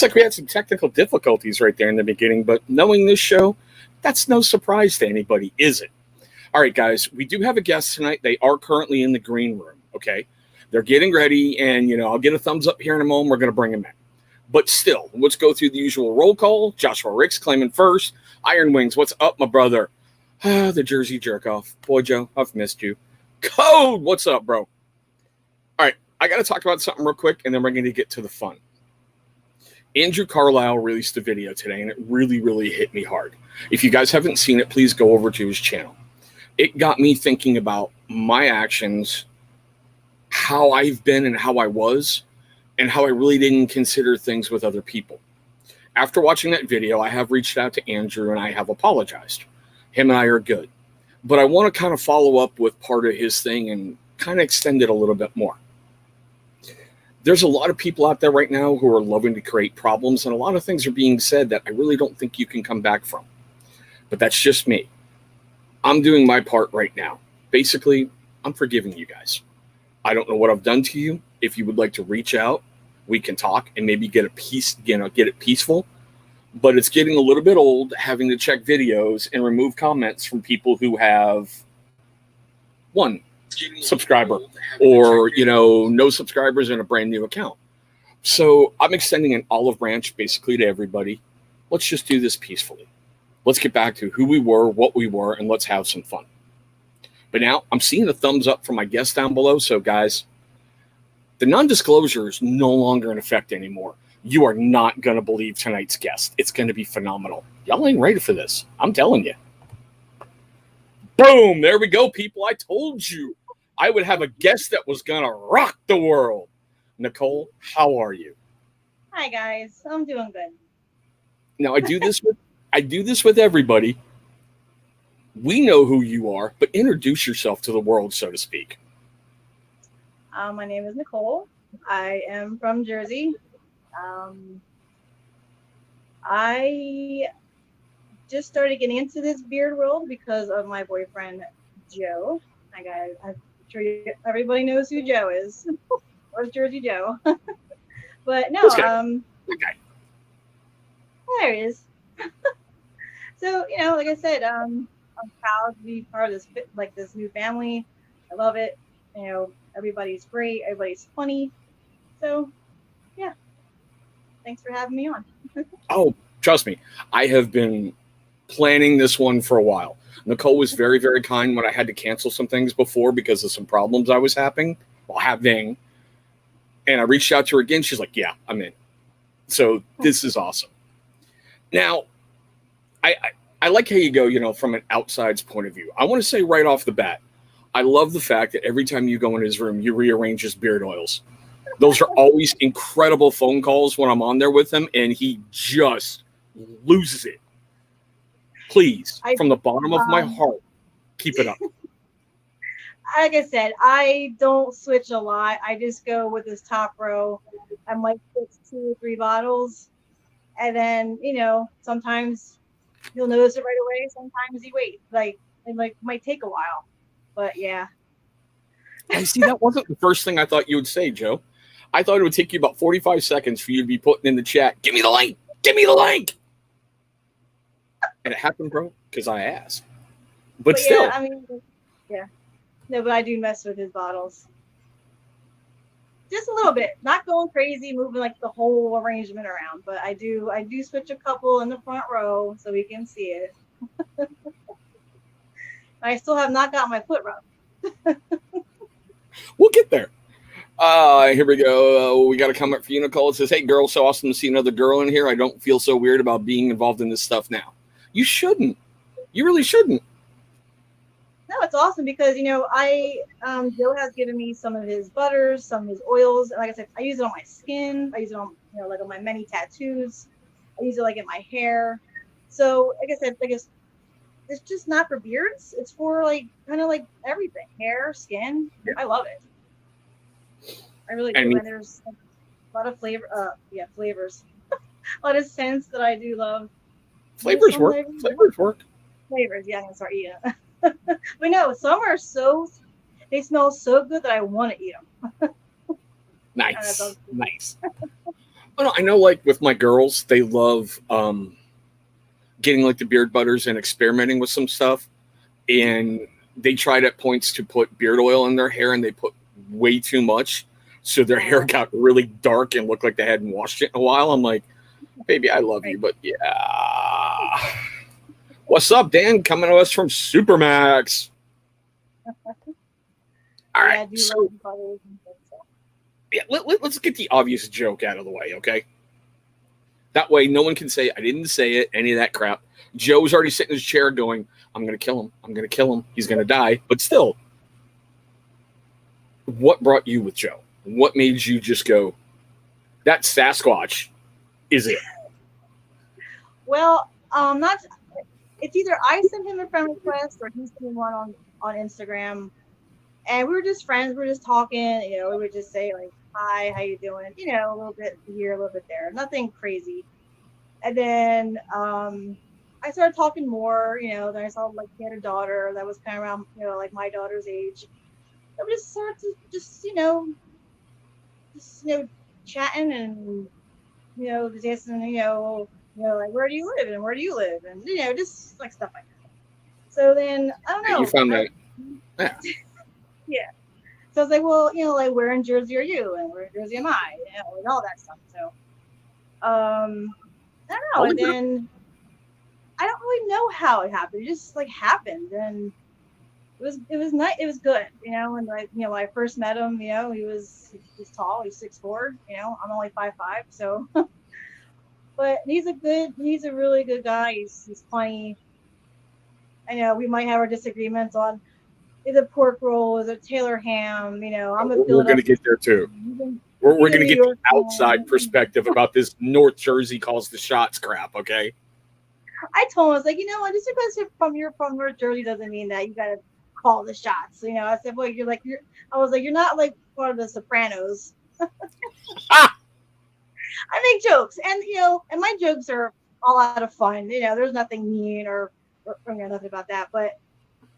Looks like we had some technical difficulties right there in the beginning, but knowing this show, that's no surprise to anybody, is it? All right, guys, we do have a guest tonight. They are currently in the green room, okay? They're getting ready, and, I'll get a thumbs up here in a moment. We're going to bring them in. But still, let's go through the usual roll call. Joshua Ricks claiming first. Iron Wings, what's up, my brother? The Jersey jerk-off. Boy, Joe, I've missed you. Code, what's up, bro? All right, I got to talk about something real quick, and then we're going to get to the fun. Andrew Carlisle released a video today, and it really, really hit me hard. If you guys haven't seen it, please go over to his channel. It got me thinking about my actions, how I've been and how I was, and how I really didn't consider things with other people. After watching that video, I have reached out to Andrew, and I have apologized. Him and I are good. But I want to kind of follow up with part of his thing and kind of extend it a little bit more. There's a lot of people out there right now who are loving to create problems, and a lot of things are being said that I really don't think you can come back from. But that's just me. I'm doing my part right now. Basically, I'm forgiving you guys. I don't know what I've done to you. If you would like to reach out, we can talk and maybe get it peaceful. But it's getting a little bit old having to check videos and remove comments from people who have one subscriber or no subscribers and a brand new account. So I'm extending an olive branch basically to everybody. Let's just do this peacefully. Let's get back to who we were, what we were, and let's have some fun. But now I'm seeing a thumbs up from my guest down below. So guys, the non-disclosure is no longer in effect anymore. You are not going to believe tonight's guest. It's going to be phenomenal. Y'all ain't ready for this. I'm telling you. Boom. There we go, people. I told you I would have a guest that was going to rock the world. Nicole, how are you? Hi, guys. I'm doing good. Now, I do this with everybody. We know who you are, but introduce yourself to the world, so to speak. My name is Nicole. I am from Jersey. I just started getting into this beard world because of my boyfriend, Joe. I'm sure everybody knows who Joe is. Or Jersey Joe. But no, Okay. There he is. So, like I said, I'm proud to be part of this new family. I love it. Everybody's great. Everybody's funny. So, yeah. Thanks for having me on. Oh, trust me. I have been planning this one for a while. Nicole was very, very kind when I had to cancel some things before because of some problems I was having. And I reached out to her again. She's like, yeah, I'm in. So this is awesome. Now, I like how you go, from an outside's point of view. I want to say right off the bat, I love the fact that every time you go in his room, you rearrange his beard oils. Those are always incredible phone calls when I'm on there with him, and he just loses it. Please, from the bottom of my heart, keep it up. Like I said, I don't switch a lot. I just go with this top row. I might fix 2 or 3 bottles. And then, sometimes you'll notice it right away. Sometimes you wait. It might take a while. But yeah. I see, that wasn't the first thing I thought you would say, Joe. I thought it would take you about 45 seconds for you to be putting in the chat, give me the link! Give me the link! And it happened, bro, because I asked. But still. Yeah, yeah. No, but I do mess with his bottles. Just a little bit. Not going crazy, moving the whole arrangement around. But I do switch a couple in the front row so we can see it. I still have not got my foot rubbed. We'll get there. Here we go. We got a comment for you, Nicole. It says, hey, girl, so awesome to see another girl in here. I don't feel so weird about being involved in this stuff now. You shouldn't. You really shouldn't. No, it's awesome because, Joe has given me some of his butters, some of his oils. And like I said, I use it on my skin. I use it on, on my many tattoos. I use it in my hair. So, like I said, it's just not for beards. It's for kind of everything, hair, skin. I love it. I really do. And there's a lot of flavors. A lot of scents that I do love. Flavors work. Flavors, yeah. I'm sorry, yeah. But no, some are they smell so good that I want to eat them. Nice. I know, like with my girls, they love getting like the beard butters and experimenting with some stuff. And they tried at points to put beard oil in their hair, and they put way too much, so their hair Oh, got really dark and looked like they hadn't washed it in a while. I'm like, baby, I love you, right. but yeah. What's up, Dan? Coming to us from Supermax. All right, Yeah, I do love so the butters and stuff. So. yeah, let's get the obvious joke out of the way, okay? That way, no one can say I didn't say it, any of that crap. Joe's already sitting in his chair going, I'm going to kill him. I'm going to kill him. He's going to die. But still, what brought you with Joe? What made you just go, that Sasquatch is it? Well, not. It's either I sent him a friend request or he sent me one on Instagram, and we were just friends. We were just talking. You know, we would just say like, "Hi, how you doing?" You know, a little bit here, a little bit there, nothing crazy. And then I started talking more. You know, then I saw like he had a daughter that was kind of around, you know, like my daughter's age. And we just started to just chatting and just asking, like where do you live and where do you live and just like stuff like that. So then I don't You know. found that. Yeah. Yeah. So I was like, well, like where in Jersey are you and where in Jersey am I? And all that stuff. So I don't know. I'll And look it up. then I don't really know how it happened. It just like happened and it was nice. It was good, and like when I first met him, he's tall, he's 6'4", I'm only 5'5", so but he's a really good guy. He's funny. I know we might have our disagreements on is it pork roll, is it Taylor ham, I'm a We're going to Philadelphia. get there too. He's We're a going to New get the York outside fan. perspective about this North Jersey calls the shots crap, okay? I told him I was like, what, just because you're from North Jersey doesn't mean that you gotta call the shots. I said, well, I was like, you're not like part of the Sopranos. Ah! I make jokes, and and my jokes are all out of fun. There's nothing mean or nothing about that. But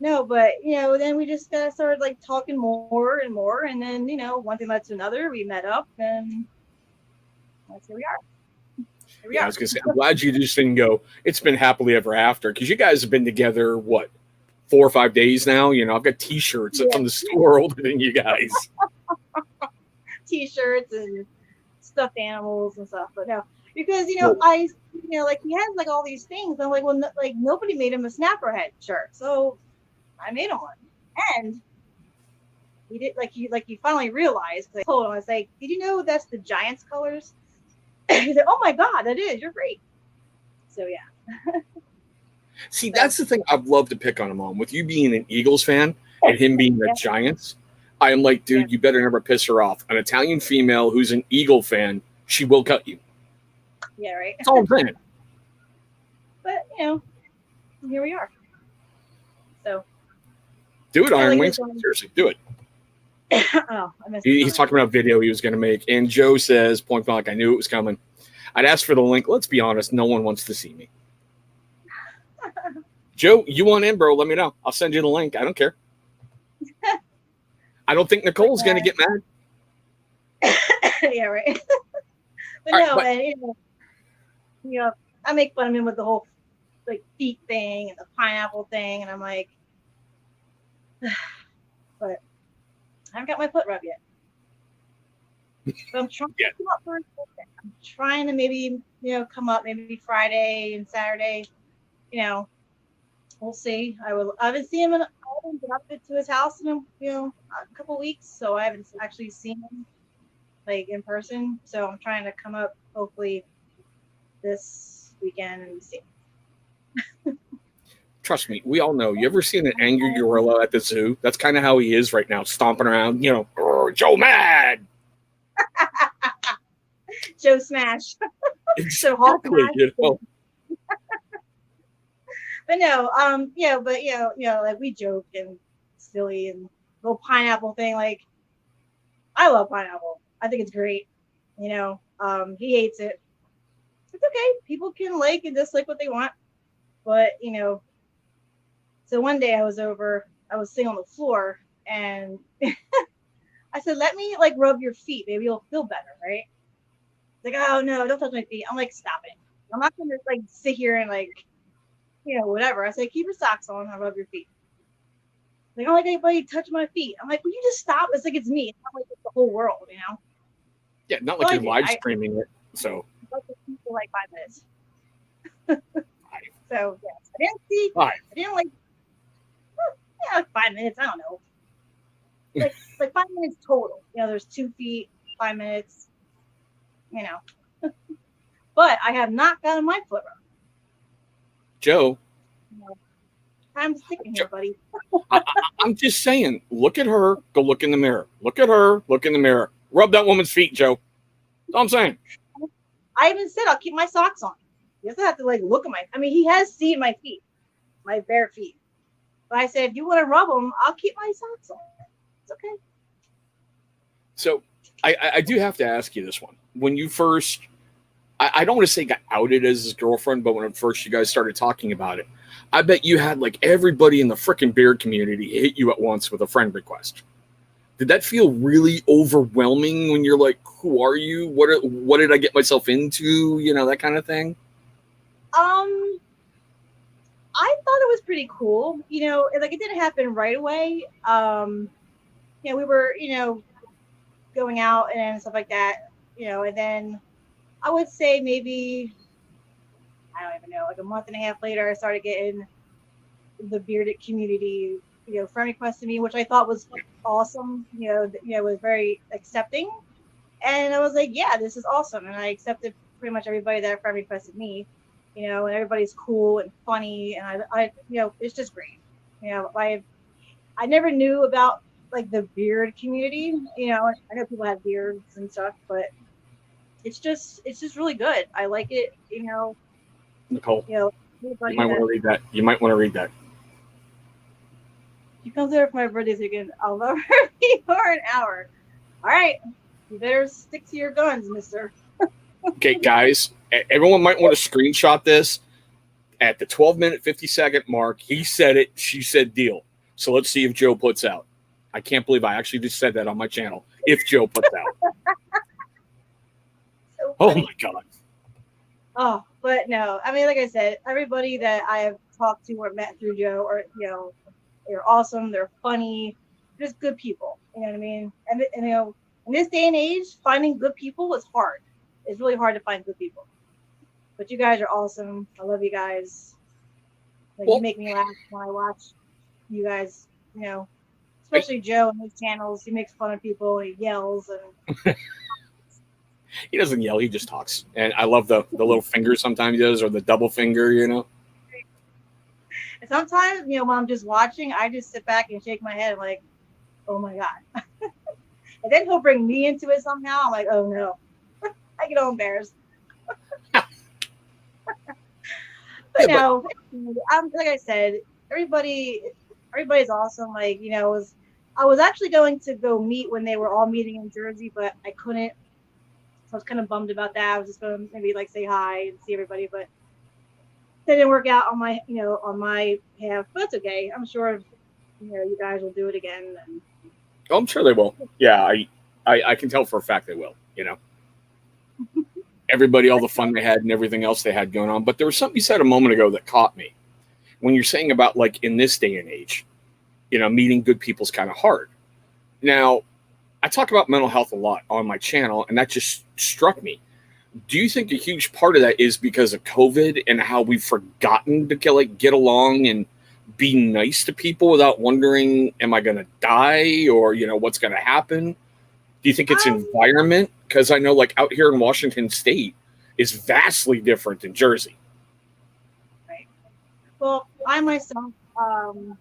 no, but then we just started like talking more and more, and then one thing led to another. We met up, and that's here we are. Here we Yeah, I are. was going to say, I'm glad you just didn't go, it's been happily ever after, because you guys have been together, what, 4 or 5 days now? I've got t shirts Yeah, from the store older than you guys. t-shirts and stuffed animals and stuff. But no, because Well, like he has like all these things. I'm like, well, like nobody made him a snapper head shirt, so I made him one, and he did he finally realized. I told him, I was like, did you know that's the Giants colors? He said, oh my god, that is. You're great. So yeah. see, So that's the thing I've loved to pick on him on. With you being an Eagles fan and him being the yeah, Giants, I am like, yeah, dude, you better never piss her off. An Italian female who's an Eagle fan, she will cut you. yeah, right. That's all I'm saying. But here we are. So Do it, yeah, Iron like Wings. Seriously, do it. oh, I missed He's comment. talking about video he was going to make. And Joe says, point blank, I knew it was coming. I'd ask for the link. Let's be honest, no one wants to see me. Joe, you want in, bro? Let me know. I'll send you the link. I don't care. I don't think But Nicole's going to get mad. yeah, right. But All right, no, but and I make fun of him with the whole like feet thing and the pineapple thing, and I'm like, but I haven't got my foot rub yet. But I'm trying yeah, to come up for it. I'm trying to maybe come up maybe Friday and Saturday. You know, we'll see. I haven't seen him. I haven't been up to his house in a couple weeks, so I haven't actually seen him like in person. So I'm trying to come up hopefully this weekend and see. trust me, we all know. You ever seen an angry gorilla at the zoo? That's kind of how he is right now, stomping around, Joe mad. Joe Smash. So Hall Exactly. Smash. But no, but like we joke and silly and little pineapple thing. Like I love pineapple. I think it's great. He hates it. It's okay. People can like and dislike what they want. But so one day I was sitting on the floor and I said, let me like rub your feet. Maybe you'll feel better, right? Like, oh no, don't touch my feet. I'm like, stop it. I'm not gonna like sit here and like, whatever. I say, keep your socks on. I rub your feet. Like, I don't like anybody touch my feet. I'm like, will you just stop? It's like it's me. It's not like it's the whole world, Yeah, not So like I you're did. live I streaming it. So, let the feet for like 5 minutes. hi. So yes, I didn't see. Hi. I didn't like. Like 5 minutes. I don't know. Like 5 minutes total. There's 2 feet, 5 minutes. But I have not gotten my foot rub. Joe, I'm sticking here, buddy. I'm just saying, look at her, go look in the mirror. Look at her, look in the mirror. Rub that woman's feet, Joe. That's all I'm saying. I even said I'll keep my socks on. He doesn't have to like look at he has seen my feet, my bare feet. But I said, if you want to rub them, I'll keep my socks on. It's okay. So I do have to ask you this one. When you first, I don't want to say got outed as his girlfriend, but when first you guys started talking about it, I bet you had like everybody in the freaking beard community hit you at once with a friend request. Did that feel really overwhelming when you're like, who are you? What did I get myself into? That kind of thing. I thought it was pretty cool. Like it didn't happen right away. We were, going out and stuff like that, and then I would say maybe, I don't even know, like a month and a half later, I started getting the bearded community, friend requests to me, which I thought was awesome. It was very accepting. And I was like, yeah, this is awesome. And I accepted pretty much everybody that friend requested me, and everybody's cool and funny. And I it's just great. I never knew about like the beard community. I know people have beards and stuff, but it's just really good. I like it. Nicole, you Everybody might want to read that. You might want to read that. If you come there for my birthday again, I'll love you for an hour. All right, you better stick to your guns, mister. Okay, guys, everyone might want to screenshot this. At the 12-minute, 50-second mark, he said it. She said deal. So let's see if Joe puts out. I can't believe I actually just said that on my channel. If Joe puts out. So oh my God. Oh, but no. I mean, like I said, everybody that I have talked to or met through Joe, or they're awesome. They're funny. They're just good people. You know what I mean? And in this day and age, finding good people is hard. It's really hard to find good people. But you guys are awesome. I love you guys. You make me laugh when I watch you guys. Especially Joe and his channels. He makes fun of people. He yells and. He doesn't yell. He just talks. And I love the little finger sometimes he does, or the double finger. And sometimes, when I'm just watching, I just sit back and shake my head like, oh my God. And then he'll bring me into it somehow. I'm like, oh no. I get all embarrassed. But no, like I said, everybody's awesome. Like, I was actually going to go meet when they were all meeting in Jersey, but I couldn't. So I was kind of bummed about that. I was just going to maybe like say hi and see everybody, but it didn't work out on my, on my half. But it's okay. I'm sure, you guys will do it again. And I'm sure they will. Yeah, I can tell for a fact they will. Everybody, all the fun they had and everything else they had going on. But there was something you said a moment ago that caught me. When you're saying about like in this day and age, meeting good people is kind of hard. Now, I talk about mental health a lot on my channel, and that just struck me. Do you think a huge part of that is because of COVID and how we've forgotten to get along and be nice to people without wondering, am I going to die or, what's going to happen? Do you think it's environment? Because I know like out here in Washington State is vastly different than Jersey. Right. Well, I myself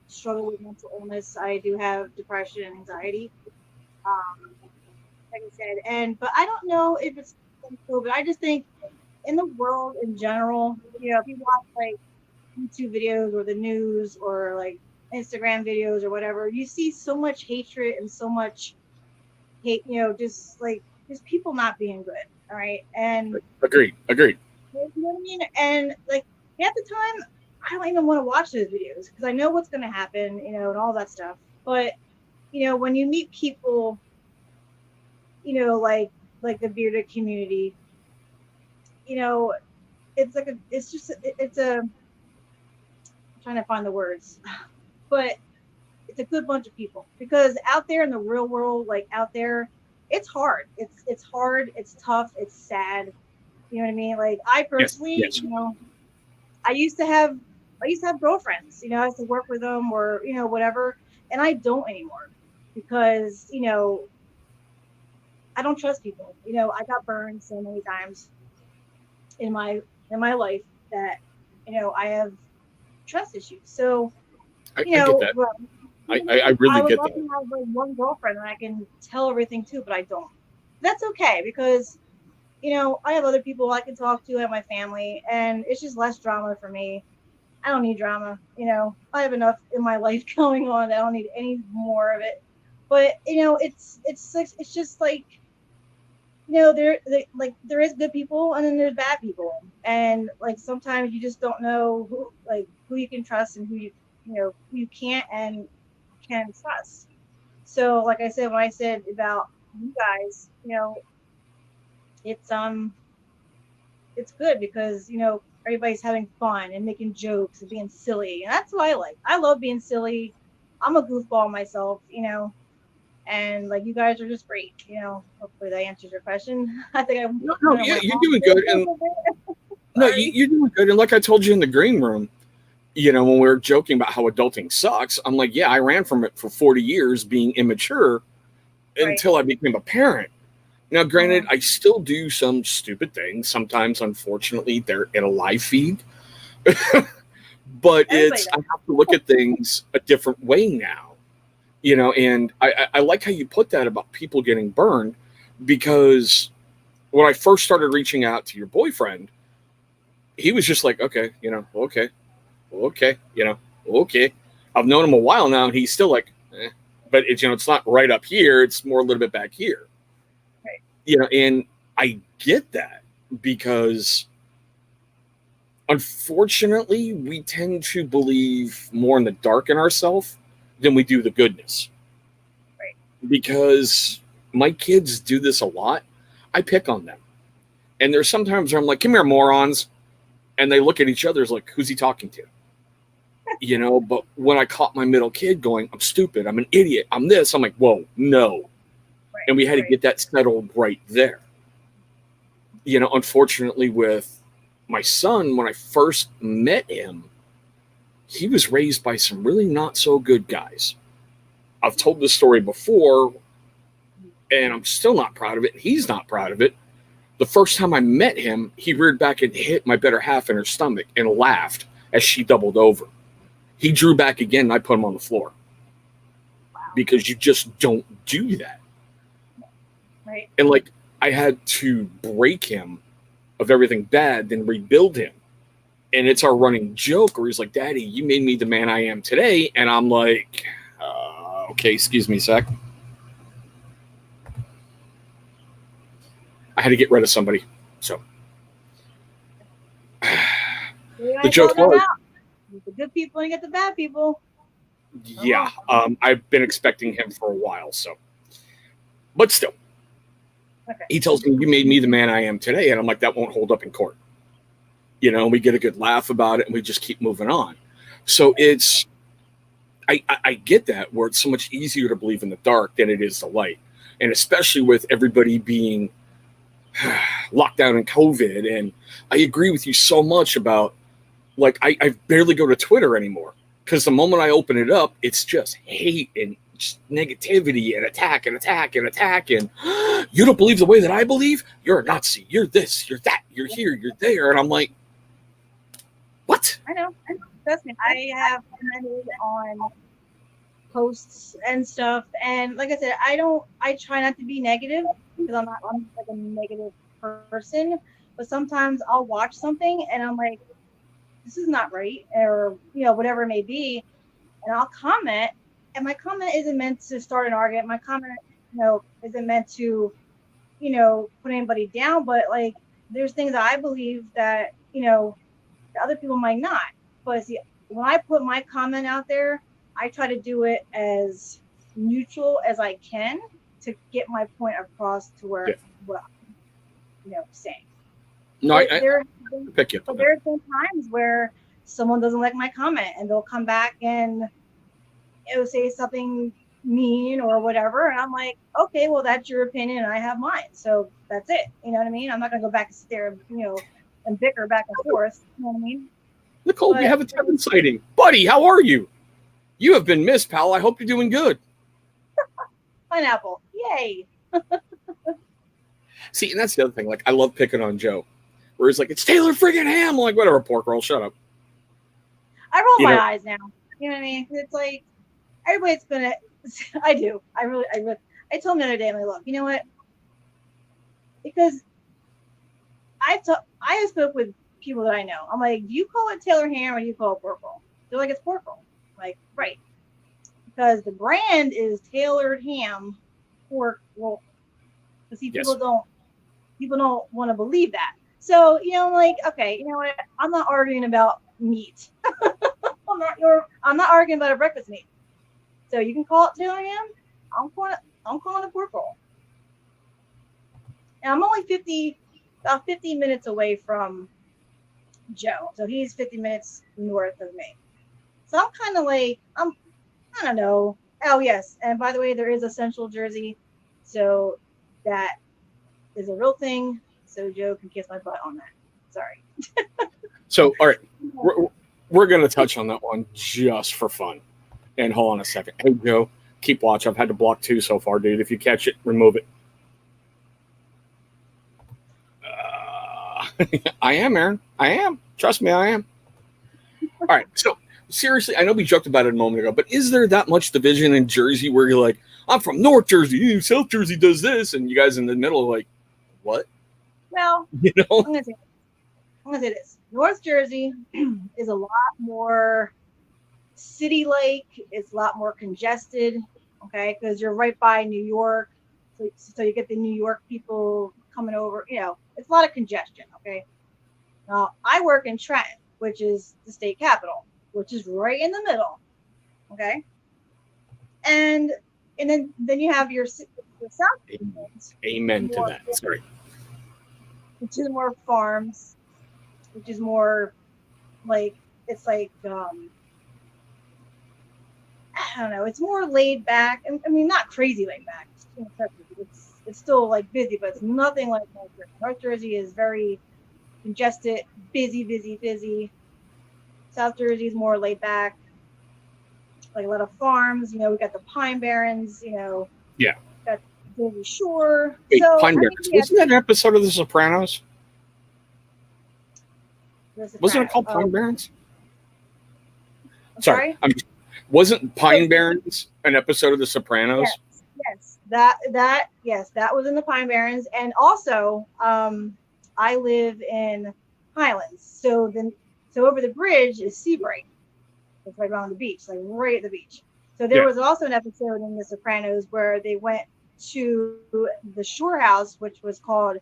struggle with mental illness. I do have depression and anxiety. Like I said, but I don't know if it's COVID. I just think in the world in general, if you watch like YouTube videos or the news or like Instagram videos or whatever, you see so much hatred and so much hate, just people not being good. All right. And agreed. You know what I mean? And like at the time, I don't even want to watch those videos because I know what's going to happen, and all that stuff. But, when you meet people, like the bearded community, you know, it's like it's just, it's a, I'm trying to find the words, but it's a good bunch of people because out there in the real world, like out there, it's hard. It's hard. It's tough. It's sad. You know what I mean? Like I Yes, personally, yes. I used to have I used to have girlfriends. I used to work with them or whatever, and I don't anymore because I don't trust people. I got burned so many times in my life that I have trust issues. So I get that. well, I really I would get love that. to have like one girlfriend and I can tell everything to, but I don't. That's okay because I have other people I can talk to at my family, and it's just less drama for me. I don't need drama. I have enough in my life going on. I don't need any more of it. But it's just like there is good people and then there's bad people, and like sometimes you just don't know who you can trust and who you can't and can trust. So like I said, when I said about you guys, it's it's good because everybody's having fun and making jokes and being silly, and that's what I like. I love being silly. I'm a goofball myself, and like you guys are just great. Hopefully that answers your question. I think I No, no, kind of went you're off doing there good, a and little bit. no, Sorry. you're doing good. And like I told you in the green room, when we were joking about how adulting sucks, I'm like, yeah, I ran from it for 40 years being immature Right. until I became a parent. Now, granted, Mm-hmm. I still do some stupid things. Sometimes, unfortunately, they're in a live feed, but Everybody I have to look at things a different way now. And I like how you put that about people getting burned, because when I first started reaching out to your boyfriend, he was just like, okay, okay, okay, okay. I've known him a while now, and he's still like, but it's not right up here. It's more a little bit back here. does. And I get that because unfortunately we tend to believe more in the dark in ourselves than we do the goodness. Right. Because my kids do this a lot. I pick on them. And there's sometimes where I'm like, come here, morons. And they look at each other as like, who's he talking to? But when I caught my middle kid going, I'm stupid, I'm an idiot, I'm this, I'm like, whoa, no. Right. And we had to Right. get that settled right there. Unfortunately, with my son, when I first met him, he was raised by some really not so good guys. I've told this story before, and I'm still not proud of it. He's not proud of it. The first time I met him, he reared back and hit my better half in her stomach and laughed as she doubled over. He drew back again, and I put him on the floor Wow. because you just don't do that. Right. And like, I had to break him of everything bad, then rebuild him. And it's our running joke where he's like, Daddy, you made me the man I am today. And I'm like, okay, excuse me a sec. I had to get rid of somebody. So You the guys all joke come was, out. You get the good people and you get the bad people. Come yeah, on. I've been expecting him for a while. So, but still, Okay. he tells me, you made me the man I am today. And I'm like, that won't hold up in court. We get a good laugh about it and we just keep moving on. So I get that, where it's so much easier to believe in the dark than it is the light. And especially with everybody being locked down in COVID. And I agree with you so much about, like, I barely go to Twitter anymore because the moment I open it up, it's just hate and just negativity and attack and attack and attack. And you don't believe the way that I believe? You're a Nazi. You're this, you're that, you're here, you're there. And I'm like, what? I know. Trust me. I have commented on posts and stuff, and like I said, I try not to be negative because I'm like a negative person. But sometimes I'll watch something and I'm like, this is not right, or whatever it may be, and I'll comment. And my comment isn't meant to start an argument. My comment, isn't meant to, put anybody down. But like, there's things that I believe that that other people might not. But see, when I put my comment out there, I try to do it as neutral as I can to get my point across to Yeah. where what I'm saying. No, But I pick you up on that. there have been times where someone doesn't like my comment and they'll come back and say something mean or whatever, and I'm like, okay, well, that's your opinion and I have mine, so that's it. You know what I mean? I'm not gonna go back and sit there and and bicker back and forth. You know what I mean? Nicole, we have a Tevin sighting. Buddy, how are you? You have been missed, pal. I hope you're doing good. Pineapple, yay! See, and that's the other thing. Like, I love picking on Joe, where he's like, "It's Taylor friggin' Ham." I'm like, whatever, pork roll, shut up. I roll my eyes now. You know what I mean? It's like everybody's gonna. I do. I told him the other day, I'm like, look, you know what? Because I spoke with people that I know. I'm like, do you call it Taylor Ham or do you call it pork roll? They're like, it's pork roll. I'm like, right. Because the brand is tailored ham pork roll. But see, people don't want to believe that. So, I'm like, okay, you know what? I'm not arguing about meat. I'm not arguing about a breakfast meat. So you can call it Taylor Ham. I'm calling it pork roll. And I'm only about 50 minutes away from Joe. So he's 50 minutes north of me. So I'm kind of like, I don't know. Oh, yes. And by the way, there is a Central Jersey. So that is a real thing. So Joe can kiss my butt on that. Sorry. So, all right. We're going to touch on that one just for fun. And hold on a second. Hey, Joe, keep watch. I've had to block 2 so far, dude. If you catch it, remove it. I am, Aaron. I am. Trust me, I am. All right. So, seriously, I know we joked about it a moment ago, but is there that much division in Jersey where you're like, I'm from North Jersey, South Jersey does this, and you guys in the middle are like, what? Well, I'm going to say this. North Jersey is a lot more city-like. It's a lot more congested, okay, because you're right by New York. So you get the New York people coming over. It's a lot of congestion, okay? Now, I work in Trenton, which is the state capital, which is right in the middle, okay? And then you have your south. Amen to that. Sorry. Which is more farms, which is more like, it's like, I don't know, it's more laid back. I mean, not crazy laid back. It's still like busy, but it's nothing like North Jersey. North Jersey is very congested, busy. South Jersey is more laid back, like a lot of farms. We got the Pine Barrens. Yeah. Got Jersey Shore. Wait, so, Pine Barrens. Wasn't that an episode of The Sopranos? Wasn't it called Pine Barrens? Sorry. Wasn't Pine Barrens an episode of The Sopranos? Yes. That was in the Pine Barrens. And also, I live in Highlands. So over the bridge is Seabright. It's right around the beach, like right at the beach. So there was also an episode in The Sopranos where they went to the shore house, which was called,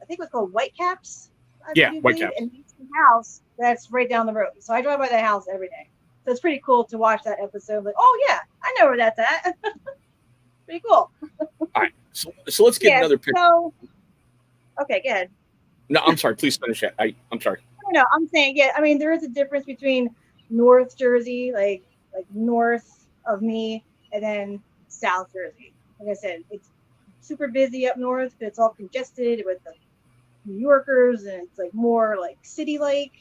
I think it was called Whitecaps. Whitecaps. And it's the house that's right down the road. So I drive by that house every day. So it's pretty cool to watch that episode. Like, oh yeah, I know where that's at. Pretty cool. All right. So let's get another picture. Okay, go ahead. No, I'm sorry. Please finish it. I'm sorry. No, I'm saying, I mean, there is a difference between North Jersey, like north of me, and then South Jersey. Like I said, it's super busy up north, but it's all congested with the New Yorkers, and it's like more like city-like.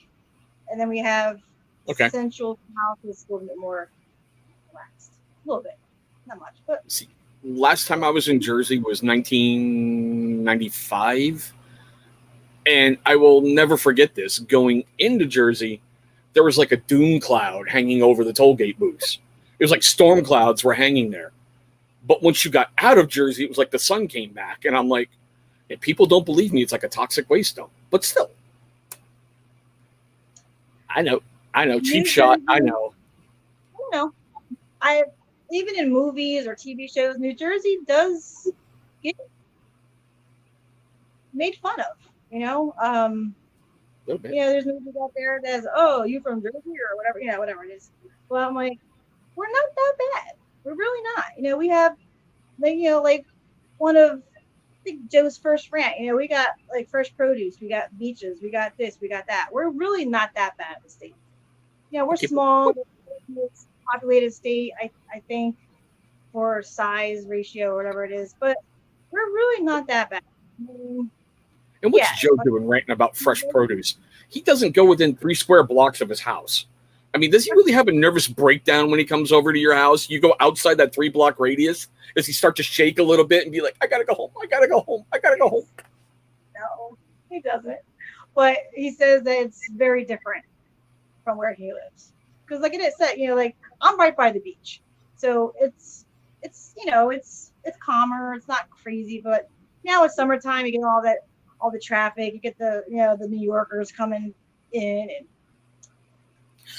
And then we have Central South is a little bit more relaxed. A little bit. Not much, but... See, last time I was in Jersey was 1995. And I will never forget this. Going into Jersey, there was like a doom cloud hanging over the toll gate booths. It was like storm clouds were hanging there. But once you got out of Jersey, it was like the sun came back. And I'm like, if people don't believe me, it's like a toxic waste dump. But still. I know. Cheap shot. I know. Even in movies or TV shows, New Jersey does get made fun of. There's movies out there that's, oh, you from Jersey or whatever, whatever it is. Well, I'm like, we're not that bad. We're really not. We have, like one of think Joe's first rant. We got like fresh produce, we got beaches, we got this, we got that. We're really not that bad of a state. We're Okay, small, populated state. I think for size ratio or whatever it is, but we're really not that bad. and what's Yeah, Joe doing ranting about fresh produce? He doesn't go within 3 square blocks of his house. I mean, does he really have a nervous breakdown when he comes over to your house? You go outside that 3-block radius? Does he start to shake a little bit and be like, I gotta go home, I gotta go home, I gotta go home? no, he doesn't. But he says that it's very different from where he lives. Because like it said, like I'm right by the beach. So it's it's calmer, it's not crazy, but now it's summertime, you get all the traffic, you get the the New Yorkers coming in and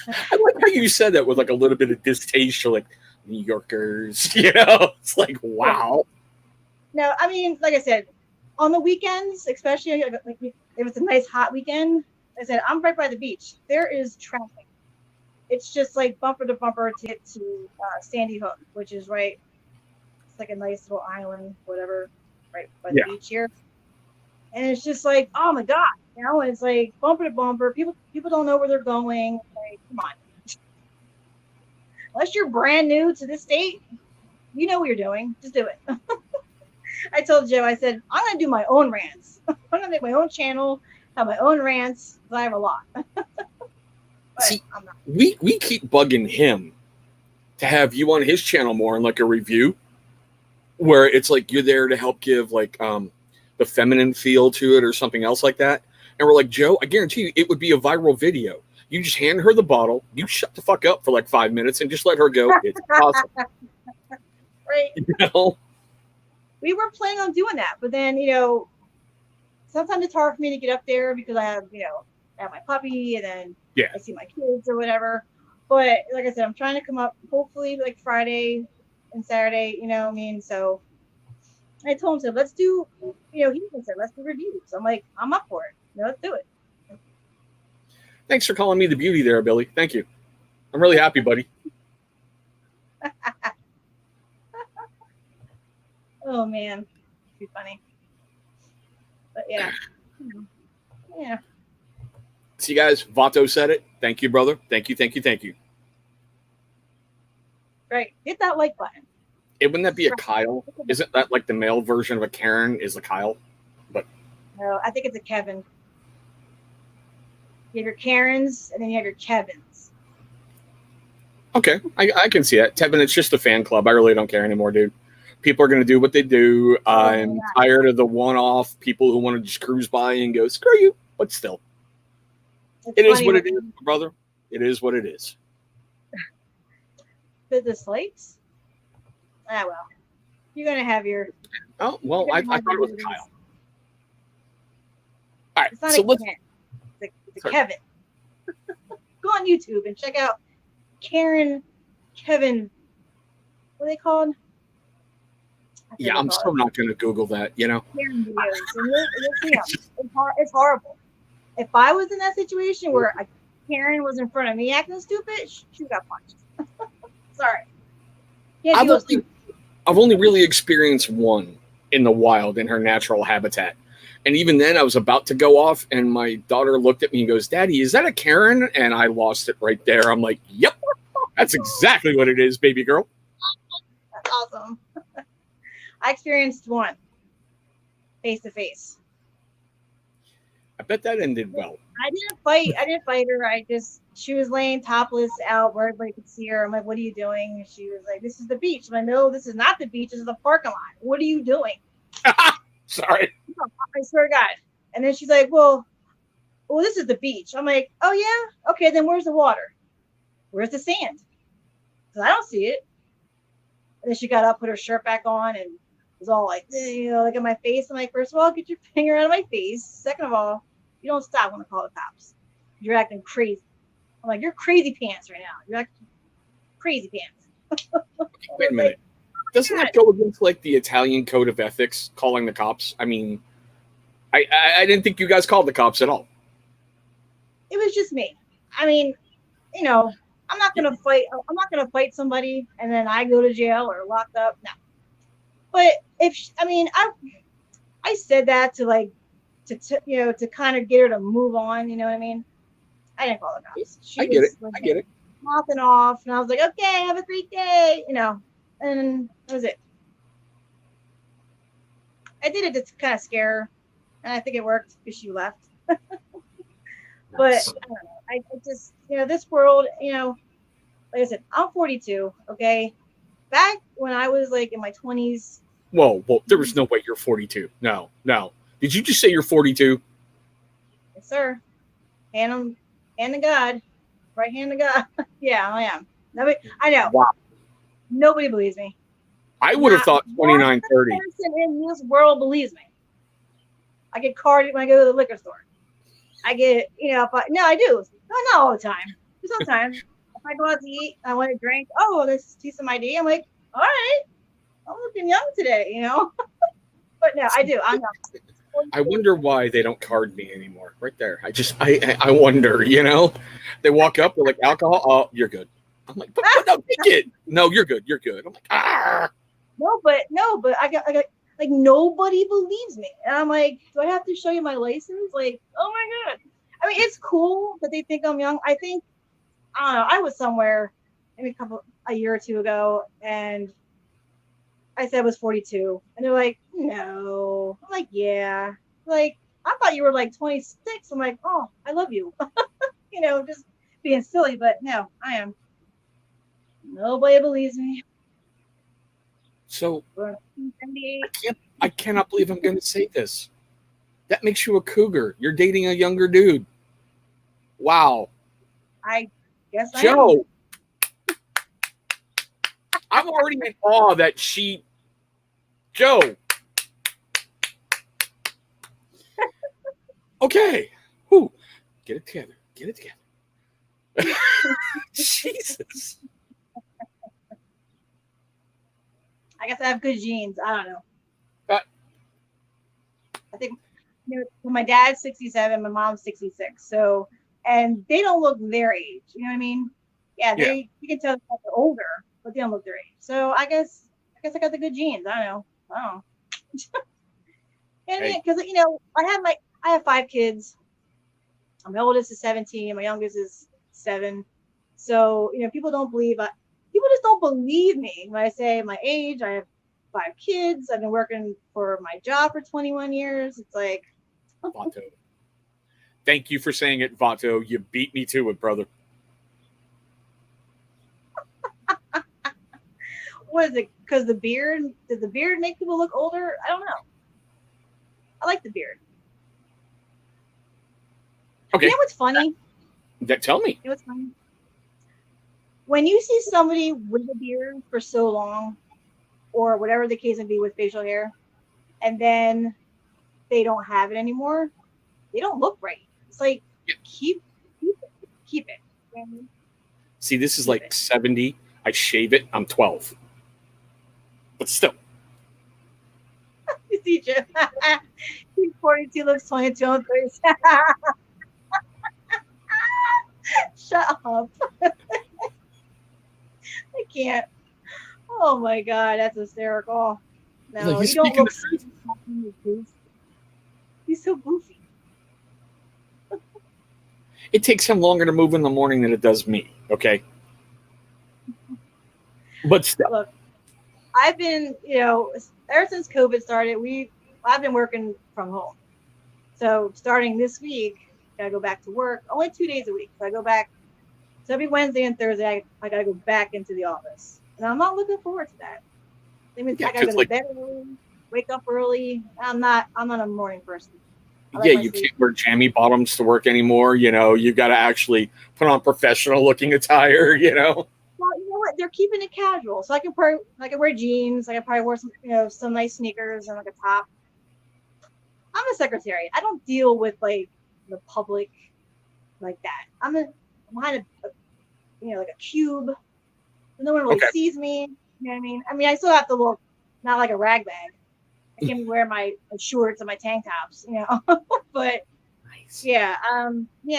I like how you said that with like a little bit of distaste for like New Yorkers. It's like, wow. no, I mean, like I said, on the weekends, especially like if it's a nice hot weekend, I said I'm right by the beach. There is traffic. It's just like bumper to bumper to get to Sandy Hook, which is right. It's like a nice little island, whatever, right by the beach here. And it's just like, oh my god, and it's like bumper to bumper. People don't know where they're going. Like, come on. Unless you're brand new to the state, you know what you're doing. Just do it. I told Joe, I said, I'm gonna do my own rants. I'm gonna make my own channel, have my own rants, because I have a lot. See, we keep bugging him to have you on his channel more in like a review, where it's like you're there to help give like the feminine feel to it or something else like that. And we're like, Joe, I guarantee you it would be a viral video. You just hand her the bottle, you shut the fuck up for like 5 minutes and just let her go. It's awesome. Right. We were planning on doing that, but then, sometimes it's hard for me to get up there because I have my puppy and then I see my kids or whatever. But like I said, I'm trying to come up hopefully like Friday and Saturday, what I mean? So I told him, so let's do, he even said, let's do reviews. I'm like, I'm up for it. Let's do it. Thanks for calling me the beauty there, Billy. Thank you. I'm really happy, buddy. Oh, man. Too funny. But yeah. Yeah. See, guys, Vato said it. Thank you, brother. Thank you, thank you, thank you. Right. Hit that like button. Wouldn't that be a Kyle? Isn't that like the male version of a Karen is a Kyle? But no, I think it's a Kevin. You have your Karens and then you have your Kevins. Okay, I can see that. Tevin, it's just a fan club. I really don't care anymore, dude. People are going to do what they do. I'm tired of the one-off people who want to just cruise by and go, screw you. But still, it is what it is, brother. It is what it is. The dislikes? Ah, well. You're going to have your... Oh, well, I thought it was Kyle. All right, it's not so let's... It's a Kevin. Go on YouTube and check out Karen, Kevin. What are they called? Yeah, I'm still not going to Google that, Karen videos. It's horrible. If I was in that situation where a Karen was in front of me acting stupid, she got punched. Sorry. I've only really experienced one in the wild in her natural habitat. And even then, I was about to go off, and my daughter looked at me and goes, Daddy, is that a Karen? And I lost it right there. I'm like, yep, that's exactly what it is, baby girl. That's awesome. I experienced one face-to-face. I bet that ended well. I didn't fight her. She was laying topless out where everybody could see her. I'm like, what are you doing? And she was like, this is the beach. I'm like, no, this is not the beach. This is the parking lot. What are you doing? Sorry. I swear to God. And then she's like, well, this is the beach. I'm like, oh, yeah? Okay, then where's the water? Where's the sand? Because I don't see it. And then she got up, put her shirt back on, and was all like, look at my face. I'm like, first of all, get your finger out of my face. Second of all, you don't stop when I call the cops. You're acting crazy. I'm like, you're crazy pants right now. You're acting crazy pants. Wait a minute. Doesn't that go against like the Italian code of ethics, calling the cops? I mean, I didn't think you guys called the cops at all. It was just me. I mean, I'm not gonna fight. I'm not gonna fight somebody and then I go to jail or locked up. No. But I said that to like to kind of get her to move on. You know what I mean? I didn't call the cops. I She get it. was like I get it. mouthing off, and I was like, okay, have a great day, and that was it. I did it to kind of scare her, and I think it worked because she left. But Nice. I don't know. I just, this world, like I said, I'm 42. Okay, back when I was like in my 20s. Whoa, there was no way you're 42. No. Did you just say you're 42? Yes, sir. Hand to God, right hand to God. Yeah, I am. Nobody, I know. Wow. Nobody believes me. I would have Not thought one 29, 30. person in this world believes me. I get carded when I go to the liquor store. I get, I do. Not all the time. Sometimes if I go out to eat, I want to drink. Oh, let's see some ID. I'm like, all right, I'm looking young today, But no, I do. I'm not. I wonder why they don't card me anymore. Right there. I wonder, They walk up, they're like, alcohol? Oh, you're good. I'm like, but no, take it. No, you're good. You're good. I'm like, ah. No, but I got like nobody believes me. And I'm like, do I have to show you my license? Like, oh my God. I mean, it's cool that they think I'm young. I think, I don't know, I was somewhere maybe a year or two ago, and I said I was 42. And they're like, no. I'm like, yeah. Like, I thought you were like 26. I'm like, oh, I love you. Just being silly, but no, I am. Nobody believes me. So I cannot believe I'm going to say this. That makes you a cougar. You're dating a younger dude. Wow. I guess I am. Joe. I'm already in awe that Joe. Okay. Whew. Get it together. Jesus. I guess I have good genes. I don't know. I think my dad's 67, my mom's 66. So, and they don't look their age. You know what I mean? Yeah, you can tell they're older, but they don't look their age. So I guess I got the good genes. I don't know. And because I have 5 kids. My oldest is 17. My youngest is 7. So people just don't believe me when I say my age. I have 5 kids. I've been working for my job for 21 years. It's like, Vato. Thank you for saying it, Vato. You beat me to it, brother. what is it? Because the beard? Does the beard make people look older? I don't know. I like the beard. Okay. You know what's funny? Tell me. You know what's funny? When you see somebody with a beard for so long, or whatever the case may be with facial hair, and then they don't have it anymore, they don't look right. It's like, keep it. See, this is like 70. I shave it. I'm 12. But still. You see, Jim. He's 42, looks 22 on face. Shut up. I can't. Oh my God, that's hysterical. No, you don't look. He's so goofy. It takes him longer to move in the morning than it does me. Okay. But still. Look, I've been, ever since COVID started, I've been working from home. So starting this week, I gotta go back to work. Only 2 days a week. So I go back. So every Wednesday and Thursday, I gotta go back into the office, and I'm not looking forward to that. I mean, I gotta go to bed early, wake up early. I'm not a morning person. You can't wear jammy bottoms to work anymore. You've got to actually put on professional looking attire. Well, you know what? They're keeping it casual, so I can wear jeans. I can probably wear some nice sneakers and like a top. I'm a secretary. I don't deal with like the public like that. I'm behind like a cube. No one really sees me. You know what I mean? I mean, I still have to look not like a rag bag. I can't wear my shorts and my tank tops, but nice. Yeah.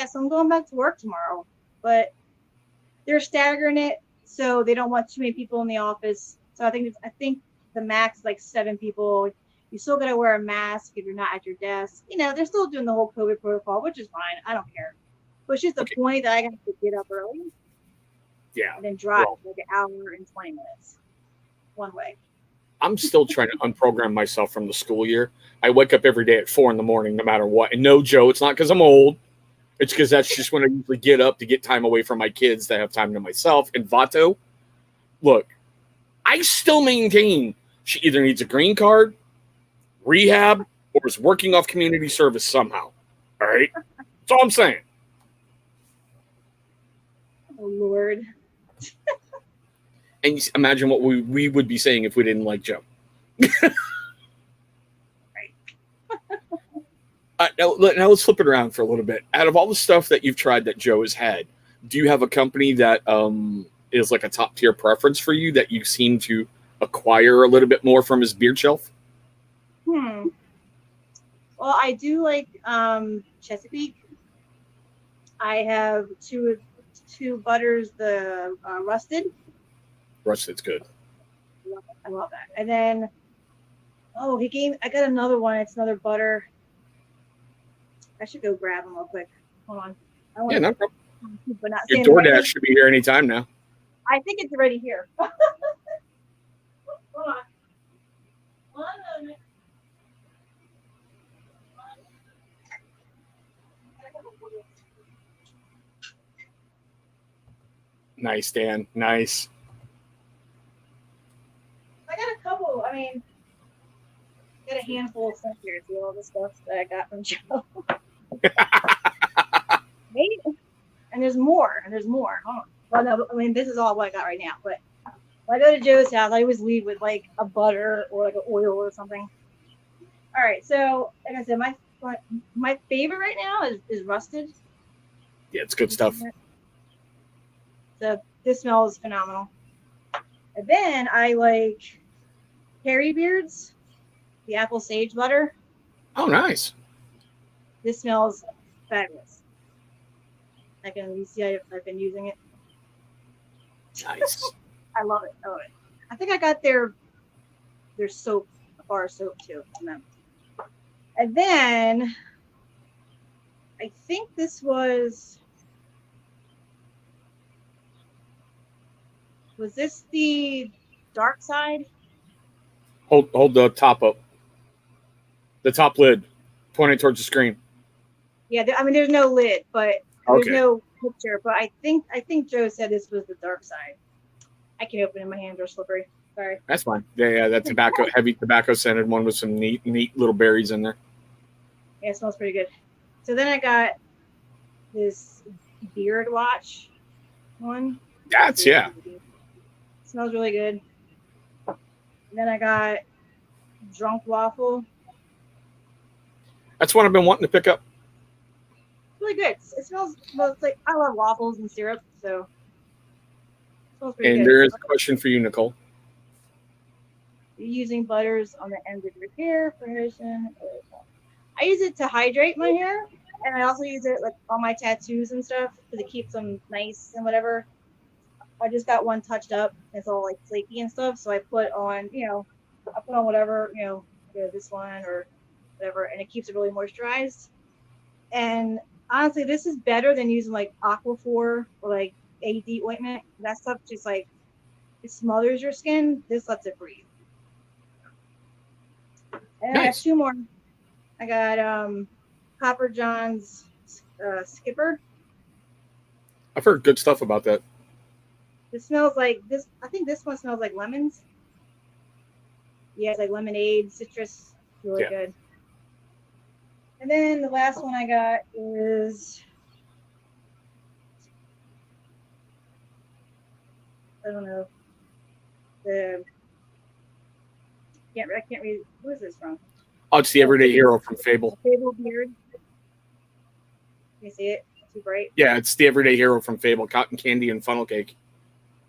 So I'm going back to work tomorrow, but they're staggering it, so they don't want too many people in the office. So I think the max is like 7 people. You still got to wear a mask if you're not at your desk. You know, they're still doing the whole COVID protocol, which is fine. I don't care. But it's just the Okay. point that I got to get up early Yeah. and then drive Well, like an hour and 20 minutes one way. I'm still trying to unprogram myself from the school year. I wake up every day at 4 in the morning, no matter what. And no, Joe, it's not because I'm old. It's because that's just when I usually get up to get time away from my kids to have time to myself. And Vato, look, I still maintain she either needs a green card, rehab, or is working off community service somehow. All right? That's all I'm saying. Oh, Lord. And imagine what we would be saying if we didn't like Joe. Now let's flip it around for a little bit. Out of all the stuff that you've tried that Joe has had, do you have a company that is like a top tier preference for you that you seem to acquire a little bit more from his beard shelf? Well, I do like Chesapeake. I have two butters, the rusted. Rusted's good. I love that. And then, I got another one. It's another butter. I should go grab them real quick. Hold on. Yeah, no problem. But not Your saying the right DoorDash thing. should be here anytime now. I think it's already here. Hold on. 1 moment. Nice, Dan. Nice. I got a couple. I mean, got a handful of stuff here. See all the stuff that I got from Joe. Right? And there's more. Hold on. Well, no, I mean, this is all what I got right now. But when I go to Joe's house, I always leave with like a butter or like an oil or something. All right. So, like I said, my favorite right now is rusted. Yeah, it's good stuff. So this smells phenomenal. And then I like Harry Beards, the apple sage butter. Oh, nice. This smells fabulous. You see I've been using it. Nice. I love it. I think I got their soap, bar soap too from them. And then I think this was this the dark side? Hold the top up. The top lid pointing towards the screen. Yeah, I mean there's no lid, but there's Okay. no picture. But I think Joe said this was the dark side. I can open it. My hands are slippery. Sorry. That's fine. Yeah, that heavy tobacco scented one with some neat little berries in there. Yeah, it smells pretty good. So then I got this beard watch one. Yeah. It smells really good. And then I got drunk waffle. That's one I've been wanting to pick up. Really good. It smells like I love waffles and syrup, so it smells pretty And good. there is a question for you, Nicole. You're using butters on the ends of your hair for hydration. I use it to hydrate my hair, and I also use it like on my tattoos and stuff because it keeps them nice and whatever. I just got one touched up. It's all like flaky and stuff, so I put on, whatever, this one or whatever, and it keeps it really moisturized. And honestly, this is better than using like Aquaphor or like AD ointment. That stuff just like it smothers your skin. This lets it breathe. And Nice. I got two more. I got Copper John's Skipper. I've heard good stuff about that. This smells like this. I think this one smells like lemons. Yeah, it's like lemonade, citrus. Really good. And then the last one I got is I don't know. I can't read. Who is this from? Oh, it's the Everyday Hero from Fable. Fable beard. Can you see it? Too bright. Yeah, it's the Everyday Hero from Fable. Cotton candy and funnel cake.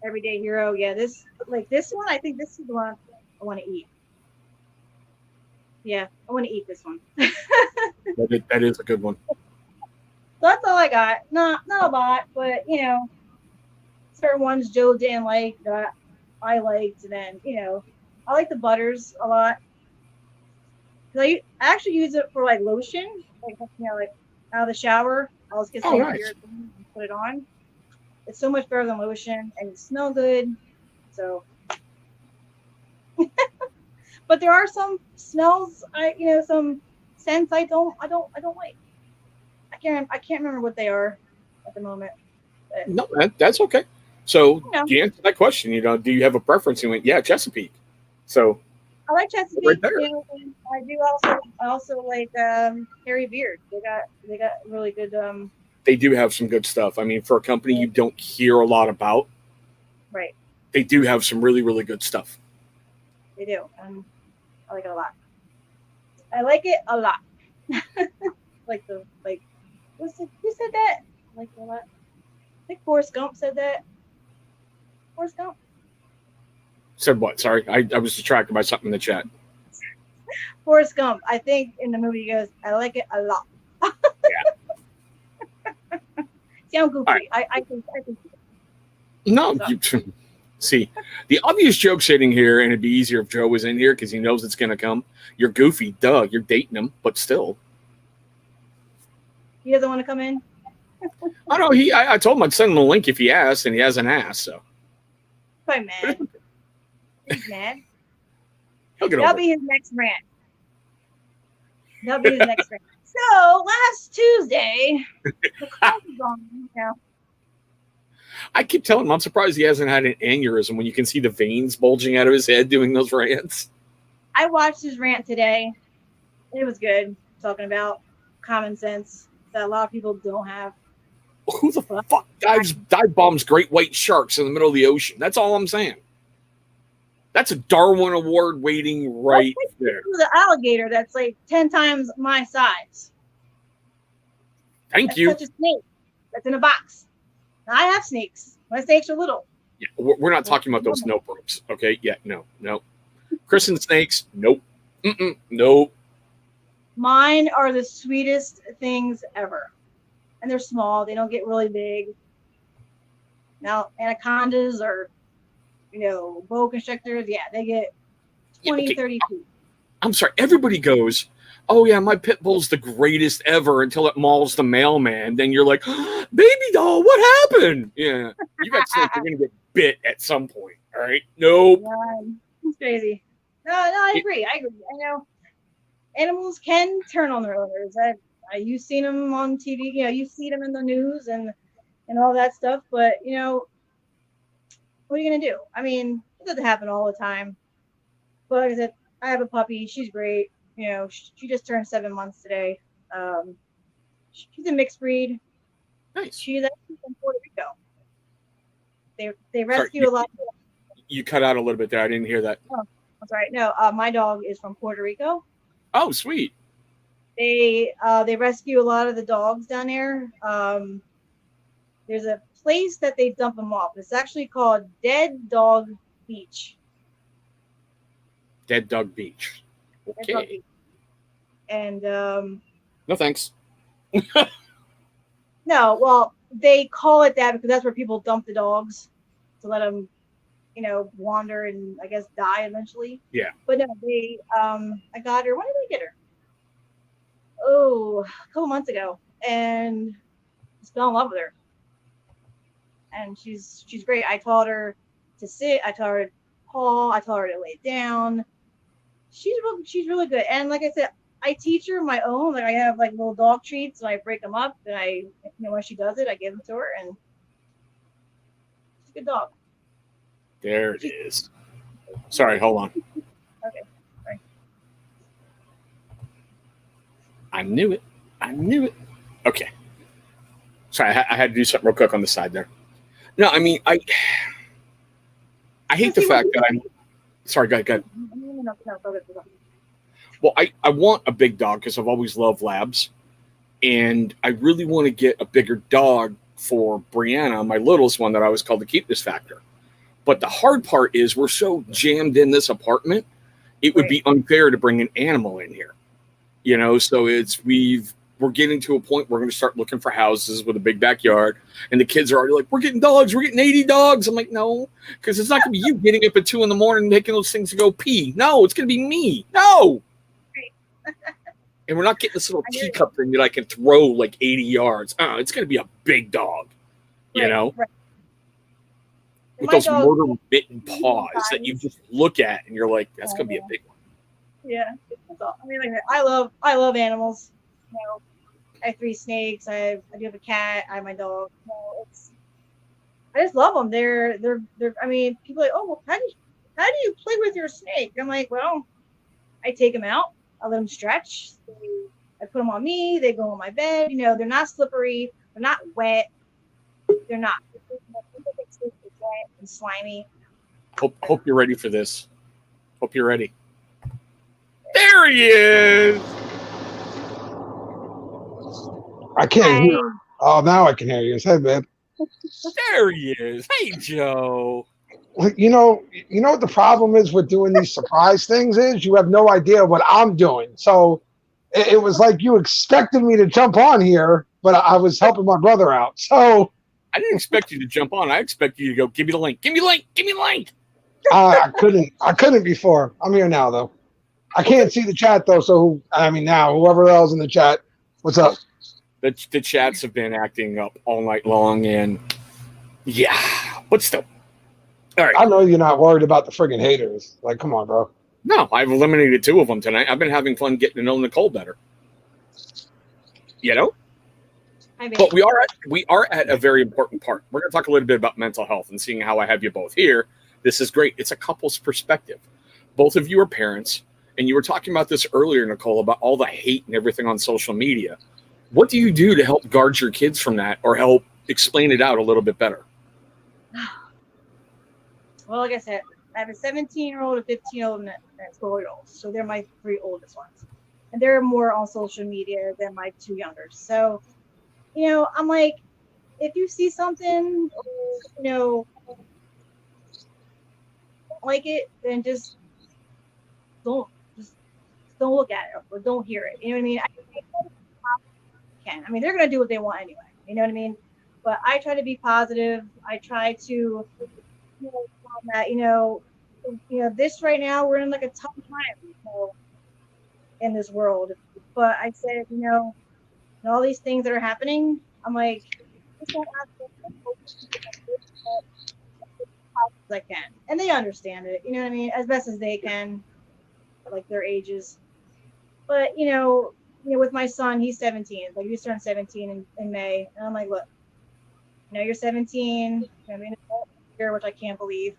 Everyday Hero. Yeah, this one. I think this is the one I want to eat. Yeah, I want to eat this one. That is a good one. So that's all I got. Not a lot, but certain ones Joe didn't like that I liked, and then I like the butters a lot. I actually use it for like lotion, like like out of the shower. I'll just get Oh, some nice. beard and put it on. It's so much better than lotion, and it smells good. So, but there are some smells some scents I don't like. I can't remember what they are at the moment. But, No, that's okay. So you know, to answer that question, do you have a preference? He went, yeah, Chesapeake. So I like right Chesapeake. there. And I do also like Harry Beard. They got really good They do have some good stuff. I mean, for a company you don't hear a lot about, right. they do have some really, really good stuff. They do. I like it a lot. I like it a lot. Who said that? I like it a lot. I think Forrest Gump said that. Forrest Gump. Said what? Sorry, I was distracted by something in the chat. Forrest Gump. I think in the movie he goes, I like it a lot. Yeah. See, I'm goofy. Right. I think. No, see, the obvious joke sitting here, and it'd be easier if Joe was in here because he knows it's going to come. You're goofy, duh. You're dating him, but still. He doesn't want to come in. I know I told him I'd send him a link if he asked, and he hasn't asked. So Probably mad. He's mad. He'll get That'll over be his next rant. That'll be his next rant. So last Tuesday, the clock is on. I keep telling him I'm surprised he hasn't had an aneurysm when you can see the veins bulging out of his head doing those rants. I watched his rant today. It was good, talking about common sense that a lot of people don't have. Who the fuck dive bombs great white sharks in the middle of the ocean? That's all I'm saying. That's a Darwin Award waiting right there. The alligator that's like 10 times my size. Thank you. Such a snake that's in a box. Now, I have snakes. My snakes are little. Yeah, we're not talking about those notebooks, okay? Yeah, no. Christened snakes, nope. Nope. Mine are the sweetest things ever. And they're small. They don't get really big. Now, anacondas or, boa constrictors, yeah, they get 20, 30 feet. I'm sorry. Everybody goes, oh, yeah, my pit bull's the greatest ever until it mauls the mailman. Then you're like, baby doll, what happened? Yeah. You got snakes. You're going to get bit at some point. All right. Nope. It's crazy. No, I agree. I know animals can turn on their owners. You've seen them on TV. You see them in the news and all that stuff. But, what are you going to do? I mean, it doesn't happen all the time. But like I said, I have a puppy. She's great. She just turned 7 months today. She's a mixed breed. Nice. She's actually from Puerto Rico. They rescue a lot. You cut out a little bit there. I didn't hear that. Oh, I'm sorry. No, my dog is from Puerto Rico. Oh, sweet. They rescue a lot of the dogs down there. There's a place that they dump them off. It's actually called Dead Dog Beach. Dead Dog Beach. Okay. Dead Dog Beach. And no thanks. No, well, they call it that because that's where people dump the dogs to let them, wander and I guess die eventually. Yeah. But no, I got her. When did I get her? Oh, a couple months ago, and just fell in love with her. And she's great. I taught her to sit. I taught her to paw. I taught her to lay down. She's really good. And like I said, I teach her my own. Like I have like little dog treats, and I break them up. And when she does it, I give them to her, and she's a good dog. There it is. Sorry, hold on. Okay, sorry. I knew it. Okay. Sorry, I had to do something real quick on the side there. No, I mean, I hate the fact that I'm... Sorry, go ahead. Well, I want a big dog because I've always loved labs. And I really want to get a bigger dog for Brianna, my littlest one that I always called the Keep This Factor. But the hard part is we're so jammed in this apartment, it would be unfair to bring an animal in here. So we're getting to a point where we're going to start looking for houses with a big backyard. And the kids are already like, we're getting dogs. We're getting 80 dogs. I'm like, no, because it's not going to be you getting up at 2 a.m. making those things to go pee. No, it's going to be me. No. And we're not getting this little I hear you. teacup thing that I can throw like 80 yards. It's going to be a big dog, you know, Right. And with my those dog, murder bitten paws that you just look at and you're like, that's going to be a big one. Yeah. I mean, like, I love animals. You know, I have 3 snakes. I do have a cat. I have my dog. You know, I just love them. They're. I mean, people are like, oh, well, how do you play with your snake? I'm like, well, I take them out. I let them stretch. I put them on me. They go on my bed. You know, they're not slippery. They're not wet. They're not wet and slimy. Hope you're ready for this. Hope you're ready. There he is. I can't hear. Oh, now I can hear you. Hey, man. There he is. Hey, Joe. You know what the problem is with doing these surprise things is you have no idea what I'm doing. So it was like you expected me to jump on here, but I was helping my brother out. So I didn't expect you to jump on. I expected you to go, give me the link. Give me the link. Give me the link. I couldn't before. I'm here now though. I can't see the chat though. So now whoever else in the chat, what's up? The chats have been acting up all night long, and yeah, but still. All right. I know you're not worried about the friggin' haters. Like, come on, bro. No, I've eliminated 2 of them tonight. I've been having fun getting to know Nicole better. You know? But we are at a very important part. We're going to talk a little bit about mental health, and seeing how I have you both here. This is great. It's a couple's perspective. Both of you are parents, and you were talking about this earlier, Nicole, about all the hate and everything on social media. What do you do to help guard your kids from that, or help explain it out a little bit better? Well, like I said, I have a 17-year-old, a 15-year-old, and a 12-year-old. So they're my 3 oldest ones. And they're more on social media than my 2 younger. So, you know, I'm like, if you see something, you know, don't like it, then just don't look at it or don't hear it. You know what I mean? I mean, they're going to do what they want anyway. You know what I mean? But I try to be positive. I try to, that, this right now, we're in like a tough time, in this world. But I said, and all these things that are happening, I'm like, just don't ask as I can. And they understand it, you know what I mean? As best as they can, like their ages. But, with my son, he's 17. Like, he turned 17 in May. And I'm like, look, you're 17. I mean, which I can't believe.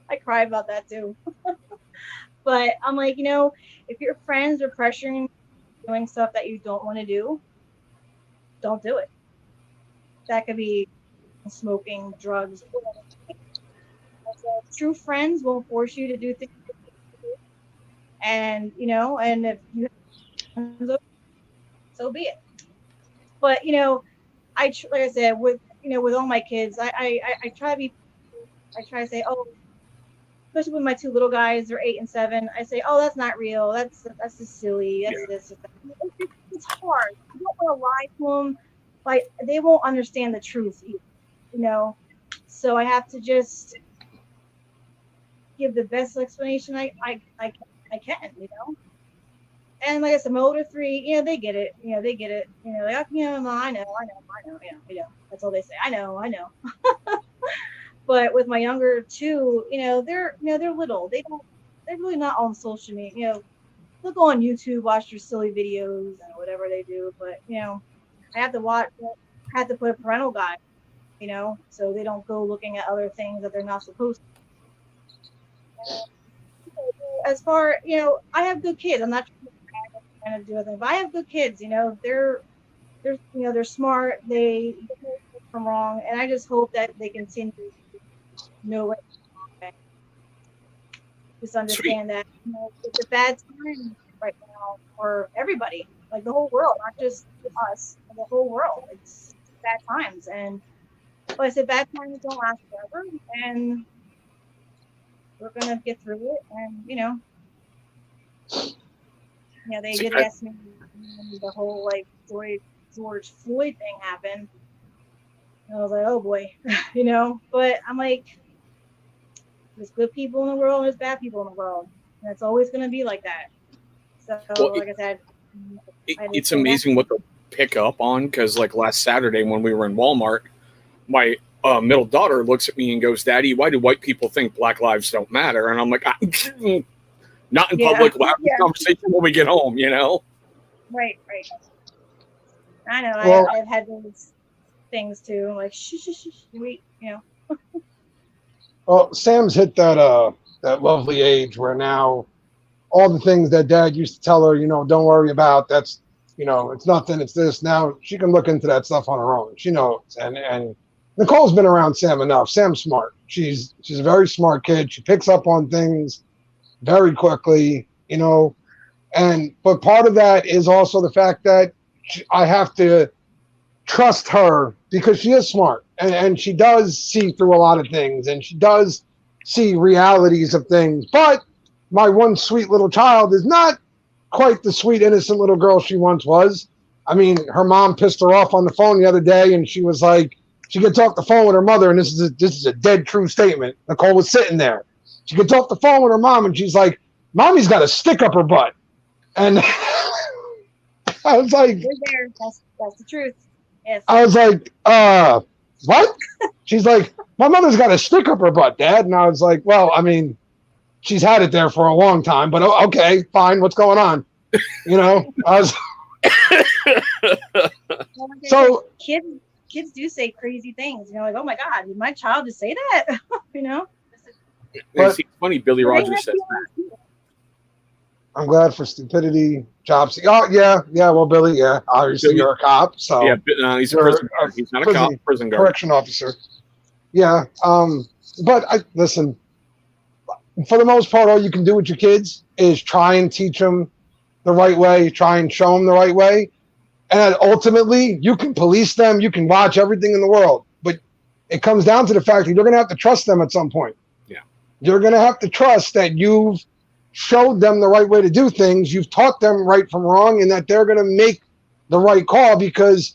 I cry about that too. But I'm like, if your friends are pressuring you doing stuff that you don't want to do, don't do it. That could be smoking, drugs, whatever. So true friends won't force you to do things. And, and if you have, so be it. But, like I said, with all my kids, I try to say, especially with my 2 little guys, they're 8 and 7. I say, oh, that's not real. That's just silly. That's this. It's hard. You don't want to lie to them. Like, they won't understand the truth either, So I have to just give the best explanation I can, And like I said, my older 3, they get it. They get it. Like, I know. That's all they say. I know. But with my younger 2, they're little. They're really not on social media. They'll go on YouTube, watch their silly videos and whatever they do. But I have to put a parental guide, so they don't go looking at other things that they're not supposed to. As far, I have good kids. I'm not trying to do anything, but I have good kids. They're smart. They know from wrong, and I just hope that they continue to know what. Just understand that it's a bad time right now for everybody, like the whole world, not just us, the whole world. It's bad times, and like I said, bad times don't last forever, and we're gonna get through it. And they did ask me when the whole like George Floyd thing happened. And I was like, oh boy, But I'm like, there's good people in the world, and there's bad people in the world, and it's always gonna be like that. So, Well, like I said, it's amazing what they'll pick up on, because like last Saturday when we were in Walmart, my middle daughter looks at me and goes, "Daddy, why do white people think Black lives don't matter?" And I'm like, not in public. We'll have this conversation when we get home, you know? Right. I know. Well, I've had those things too. Like, shh, wait, you know. Well, Sam's hit that lovely age where now all the things that Dad used to tell her, don't worry about, that's, it's nothing, it's this. Now she can look into that stuff on her own. She knows. And Nicole's been around Sam enough. Sam's smart. She's a very smart kid. She picks up on things very quickly, but part of that is also the fact that I have to trust her because she is smart and she does see through a lot of things and she does see realities of things. But my one sweet little child is not quite the sweet, innocent little girl she once was. I mean, her mom pissed her off on the phone the other day, and she was like, she gets off the phone with her mother, and this is a dead true statement. Nicole was sitting there. She gets off the phone with her mom, and she's like, "Mommy's got a stick up her butt." And I was like, "You're there. That's the truth." Yes. I was like, what? She's like, "My mother's got a stick up her butt, Dad." And I was like, well, I mean, she's had it there for a long time, but okay, fine. What's going on? I was. So kids do say crazy things. Like, oh my God, did my child just say that? It's funny. Billy Rogers says that. I'm glad for stupidity. Jobs. Oh yeah. Well, Billy. Yeah, obviously you're a cop. So yeah, he's a prison guard. He's not a cop. Prison guard. Correction officer. Yeah. But listen. For the most part, all you can do with your kids is try and teach them the right way. Try and show them the right way. And ultimately, you can police them. You can watch everything in the world. But it comes down to the fact that you're going to have to trust them at some point. Yeah. You're going to have to trust that you've showed them the right way to do things. You've taught them right from wrong, and that they're going to make the right call, because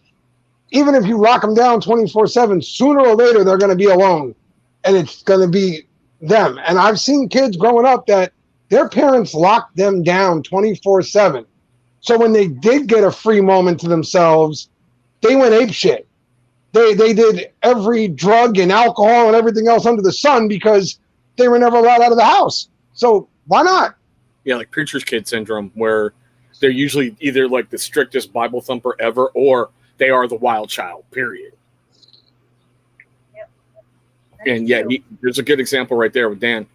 even if you lock them down 24/7, sooner or later, they're going to be alone, and it's going to be them. And I've seen kids growing up that their parents locked them down 24/7. So when they did get a free moment to themselves, they went apeshit. They did every drug and alcohol and everything else under the sun because they were never allowed out of the house. So why not? Yeah, like preacher's kid syndrome, where they're usually either like the strictest Bible thumper ever, or they are the wild child, period. Yep. And yeah, there's a good example right there with Dan.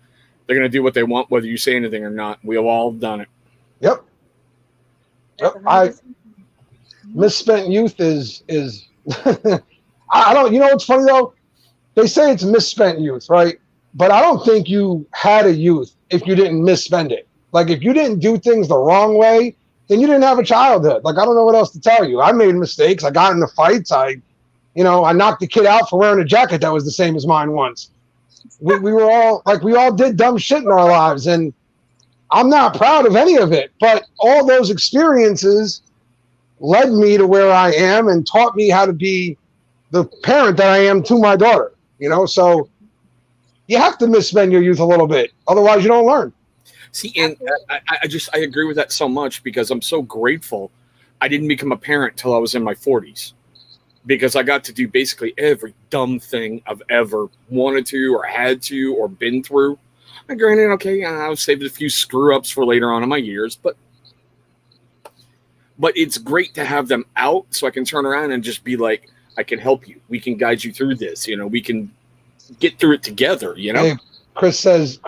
They're going to do what they want, whether you say anything or not. We have all done it. Yep. Misspent youth is I don't, what's funny though? They say it's misspent youth, right? But I don't think you had a youth if you didn't misspend it. Like, if you didn't do things the wrong way, then you didn't have a childhood. Like, I don't know what else to tell you. I made mistakes. I got into fights. I knocked the kid out for wearing a jacket that was the same as mine once. We were all, like, we all did dumb shit in our lives, and I'm not proud of any of it. But all those experiences led me to where I am and taught me how to be the parent that I am to my daughter, so you have to misspend your youth a little bit. Otherwise you don't learn. See, and I agree with that so much, because I'm so grateful I didn't become a parent till I was in my 40s, because I got to do basically every dumb thing I've ever wanted to or had to or been through. And granted, okay, I've saved a few screw ups for later on in my years, but it's great to have them out so I can turn around and just be like, I can help you. We can guide you through this. We can get through it together, Hey, Chris says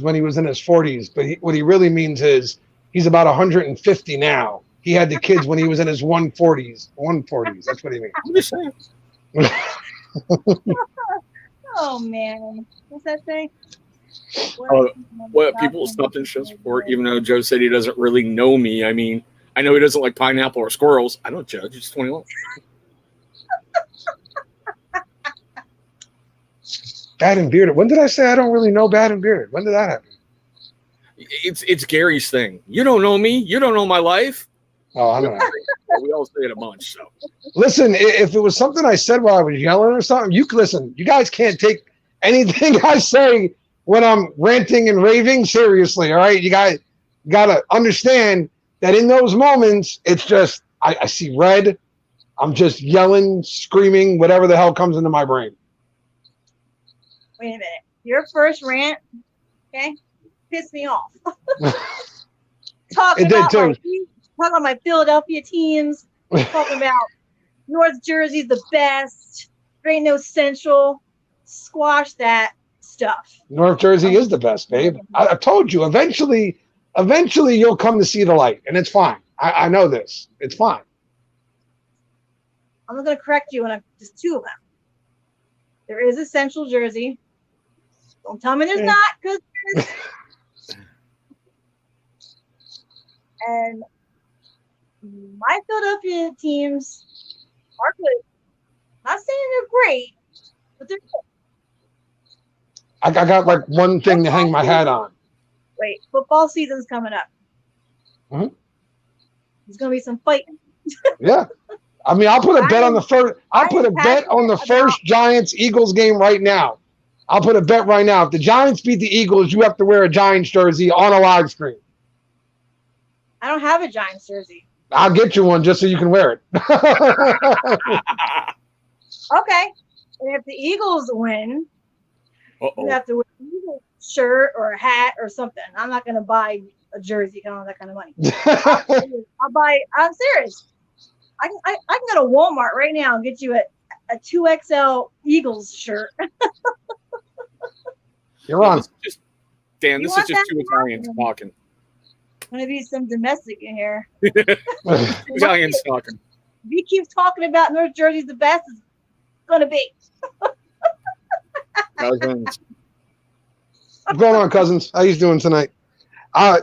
when he was in his 40s, but what he really means is he's about 150 now. He had the kids when he was in his 140s. 140s. That's what he means. I'm just saying. Oh, man. What's that say? What people stopped and show support, even though Joe said he doesn't really know me. I mean, I know he doesn't like pineapple or squirrels. I don't judge. He's 21. Bad and Bearded. When did I say I don't really know Bad and Bearded? When did that happen? It's Gary's thing. You don't know me. You don't know my life. Oh, I don't know. We all say it a bunch. So listen, if it was something I said while I was yelling or something, you can listen. You guys can't take anything I say when I'm ranting and raving seriously. All right, you guys got to understand that in those moments, it's just, I see red. I'm just yelling, screaming, whatever the hell comes into my brain. Wait a minute. Your first rant, okay, pissed me off. Talking about my Philadelphia teams, talking about North Jersey's the best. There ain't no Central. Squash that stuff. North Jersey is the best, babe. I've told you. Eventually you'll come to see the light, and it's fine. I know this. It's fine. I'm not going to correct you on just two of them. There is a Central Jersey. Don't tell me there's not, because there is. And my Philadelphia teams are good. I'm not saying they're great, but they're good. I got like one thing to hang my hat on. Wait, football season's coming up. Mm-hmm. There's going to be some fighting. Yeah. I mean, I'll put a bet on the first. I'll put a bet on the first Giants-Eagles game right now. I'll put a bet right now. If the Giants beat the Eagles, you have to wear a Giants jersey on a live stream. I don't have a Giants jersey. I'll get you one just so you can wear it. Okay. And if the Eagles win, you have to wear an Eagles shirt or a hat or something. I'm not going to buy a jersey. I don't have that kind of money. I'm serious. I can go to Walmart right now and get you a 2XL Eagles shirt. You're on. Dan, this is just two Italians talking. Going to be some domestic in here. Italians talking. If he keeps talking about North Jersey's the best, it's going to be. Cousins. What's going on, cousins? How you doing tonight? I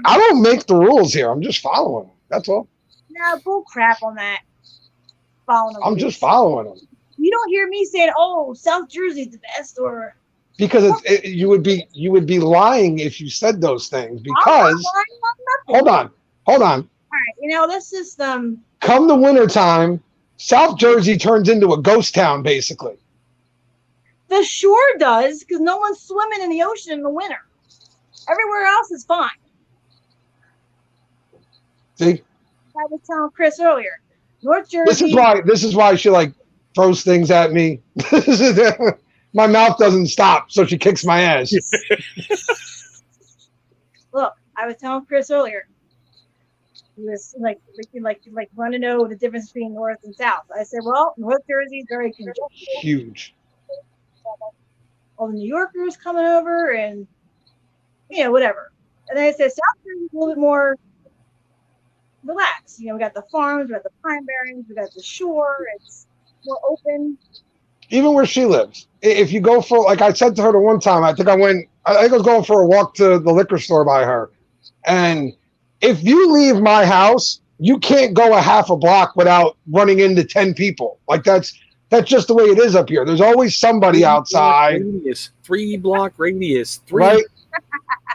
don't make the rules here. I'm just following them. That's all. No, bull crap on that. Following them. I'm just following them. You don't hear me saying, "Oh, South Jersey's the best," or because you would be lying if you said those things. Because hold on. All right, let's just come the wintertime, South Jersey turns into a ghost town, basically. The shore does, because no one's swimming in the ocean in the winter. Everywhere else is fine. See? I was telling Chris earlier. North Jersey. This is why she like throws things at me. My mouth doesn't stop, so she kicks my ass. Look, I was telling Chris earlier. He was like want to know the difference between North and South. I said, well, North Jersey is very congested. Huge. All the New Yorkers coming over and whatever. And then I said South Jersey is a little bit more relaxed. We got the farms, we got the pine barrens, we got the shore. It's more open. Even where she lives, if you go for, like I said to her the one time, I think I was going for a walk to the liquor store by her, and if you leave my house, you can't go a half a block without running into 10 people. Like that's just the way it is up here. There's always somebody outside. 3-block radius. Right.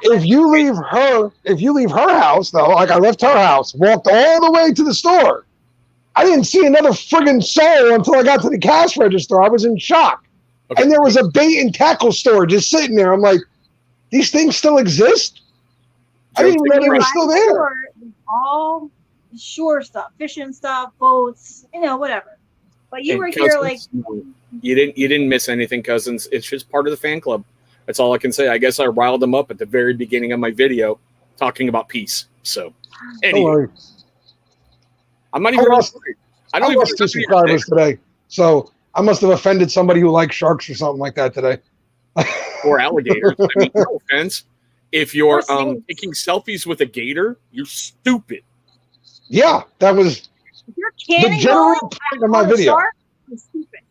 If you leave her house though, like I left her house, walked all the way to the store, I didn't see another friggin' soul until I got to the cash register. I was in shock. Okay. And there was a bait and tackle store just sitting there. I'm like, these things still exist? I didn't even know they were still there. All shore stuff, fishing stuff, boats, whatever. But you were here like you didn't miss anything, cousins. It's just part of the fan club. That's all I can say. I guess I riled them up at the very beginning of my video talking about peace. So anyway. I'm not even I lost 2 subscribers today. So I must have offended somebody who likes sharks or something like that today. Or alligators. I mean, no offense. If you're taking selfies with a gator, you're stupid. Yeah, that was the general point of my video. You're stupid.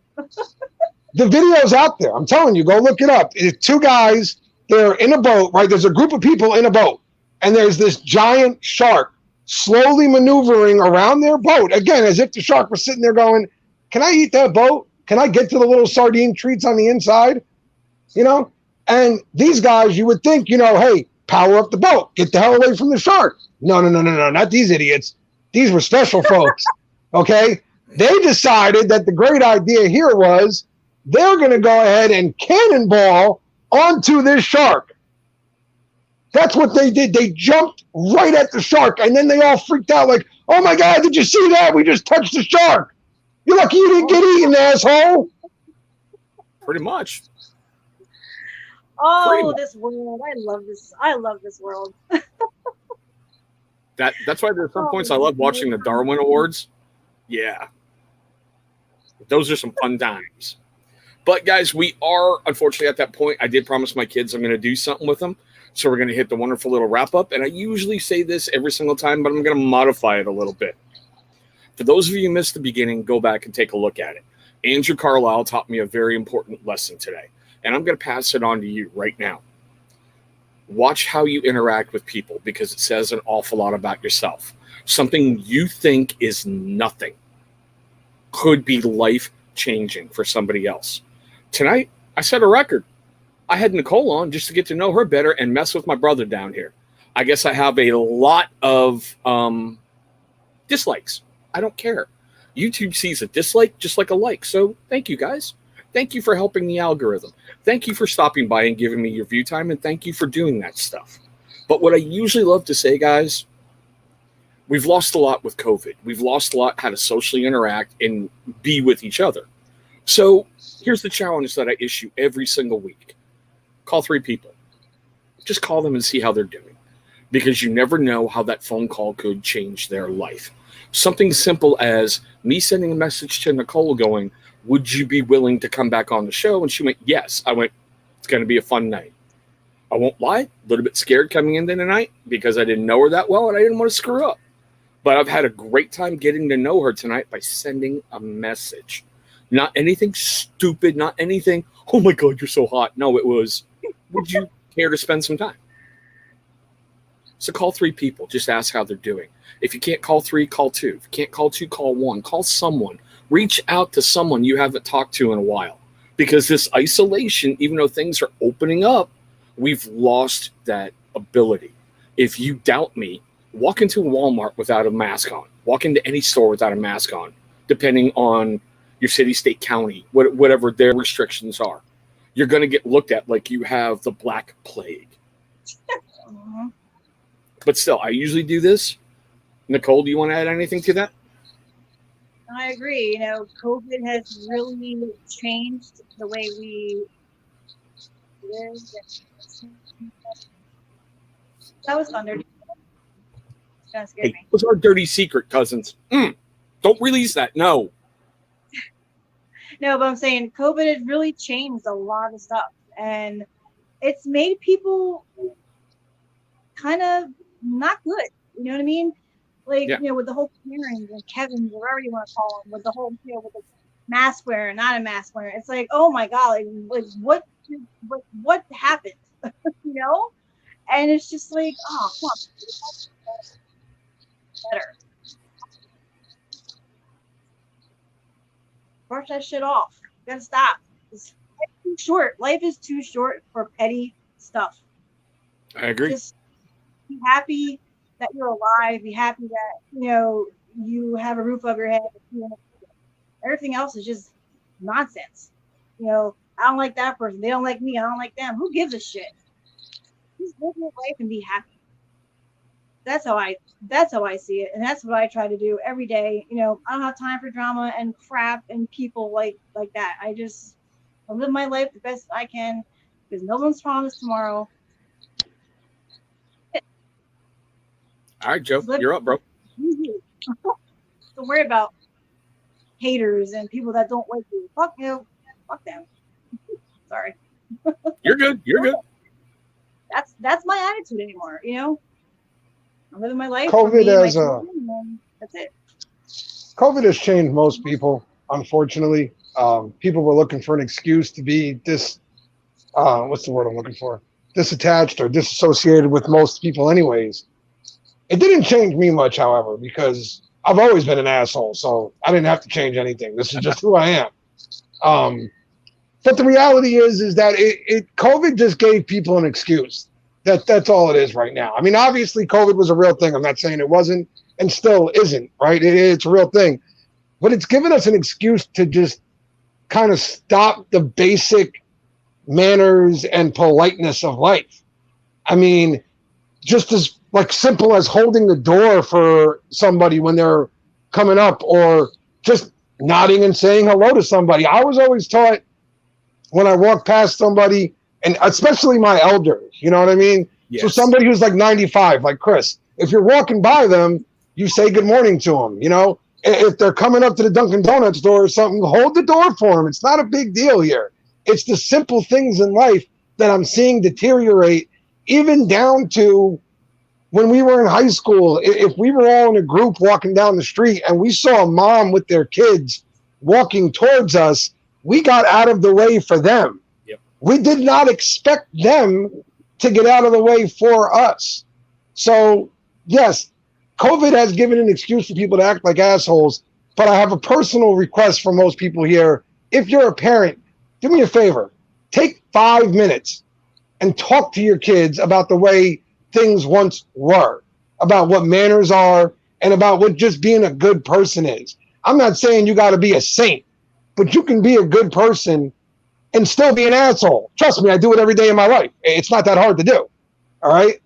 The video's out there. I'm telling you, go look it up. It's 2 guys. They're in a boat, right? There's a group of people in a boat, and there's this giant shark slowly maneuvering around their boat, again, as if the shark was sitting there going, can I eat that boat? Can I get to the little sardine treats on the inside? And these guys, you would think, hey, power up the boat. Get the hell away from the shark. No, not these idiots. These were special folks, okay? They decided that the great idea here was they're going to go ahead and cannonball onto this shark. That's what they did. They jumped right at the shark, and then they all freaked out like, oh my God, did you see that? We just touched the shark. You're lucky you didn't get eaten, asshole. Pretty much. Oh, this world. I love this. I love this world. That's why there's some points I love watching the Darwin Awards. Yeah. Those are some fun times. But guys, we are unfortunately at that point. I did promise my kids I'm going to do something with them. So we're going to hit the wonderful little wrap up. And I usually say this every single time, but I'm going to modify it a little bit. For those of you who missed the beginning, go back and take a look at it. Andrew Carlisle taught me a very important lesson today. And I'm going to pass it on to you right now. Watch how you interact with people because it says an awful lot about yourself. Something you think is nothing could be life-changing for somebody else. Tonight, I set a record. I had Nicole on just to get to know her better and mess with my brother down here. I guess I have a lot of dislikes. I don't care. YouTube sees a dislike just like a like. So thank you, guys. Thank you for helping the algorithm. Thank you for stopping by and giving me your view time, and thank you for doing that stuff. But what I usually love to say, guys, we've lost a lot with COVID. We've lost a lot how to socially interact and be with each other. So here's the challenge that I issue every single week. Call 3 people. Just call them and see how they're doing, because you never know how that phone call could change their life. Something simple as me sending a message to Nicole going, would you be willing to come back on the show? And she went, yes. I went, it's going to be a fun night. I won't lie, a little bit scared coming into the night because I didn't know her that well and I didn't want to screw up. But I've had a great time getting to know her tonight by sending a message. Not anything stupid, not anything, oh my God, you're so hot. No, it was, would you care to spend some time? So call 3 people. Just ask how they're doing. If you can't call 3, call 2. If you can't call 2, call 1. Call someone. Reach out to someone you haven't talked to in a while. Because this isolation, even though things are opening up, we've lost that ability. If you doubt me, walk into Walmart without a mask on. Walk into any store without a mask on, depending on your city, state, county, whatever their restrictions are. You're going to get looked at like you have the Black Plague. But still, I usually do this. Nicole, do you want to add anything to that? I agree. You know, COVID has really changed the way we live. That was thunder. That scared me. It was our dirty secret, cousins. Don't release that. No. No, but I'm saying COVID has really changed a lot of stuff. And it's made people kind of not good. You know what I mean? Like, you know, with the whole Karens and Kevins, or whatever you want to call them, with the whole, you know, with the mask wearer, not a mask wearer. It's like, oh my God, like what happened? You know? And it's just like, oh, come on. Better. Brush that shit off. You gotta stop. It's too short. Life is too short for petty stuff. I agree. Just be happy that you're alive. Be happy that, you know, you have a roof over your head. Everything else is just nonsense. You know, I don't like that person. They don't like me. I don't like them. Who gives a shit? Just live your life and be happy. That's how I see it, and that's what I try to do every day. You know, I don't have time for drama and crap and people like that. I live my life the best I can because no one's promised tomorrow. All right, Joe, you're up, bro. Don't worry about haters and people that don't like you. Fuck you. Fuck them. Sorry. You're good. You're good. That's my attitude anymore. You know. I'm living my life. COVID that's it. COVID has changed most people, unfortunately. People were looking for an excuse to be what's the word I'm looking for? Disattached or disassociated with most people anyways. It didn't change me much, however, because I've always been an asshole, so I didn't have to change anything. This is just who I am. But the reality is that COVID just gave people an excuse. That's all it is right now. I mean, obviously, COVID was a real thing. I'm not saying it wasn't and still isn't, right? It's a real thing. But it's given us an excuse to just kind of stop the basic manners and politeness of life. I mean, just as like simple as holding the door for somebody when they're coming up, or just nodding and saying hello to somebody. I was always taught when I walk past somebody, and especially my elders, you know what I mean? Yes. So somebody who's like 95, like Chris, if you're walking by them, you say good morning to them, you know? If they're coming up to the Dunkin' Donuts door or something, hold the door for them. It's not a big deal here. It's the simple things in life that I'm seeing deteriorate, even down to when we were in high school. If we were all in a group walking down the street and we saw a mom with their kids walking towards us, we got out of the way for them. Yep. We did not expect them to get out of the way for us. So, yes, COVID has given an excuse for people to act like assholes, but I have a personal request for most people here. If you're a parent, do me a favor. Take 5 minutes and talk to your kids about the way things once were, about what manners are, and about what just being a good person is. I'm not saying you got to be a saint, but you can be a good person and still be an asshole. Trust me, I do it every day in my life. It's not that hard to do. All right?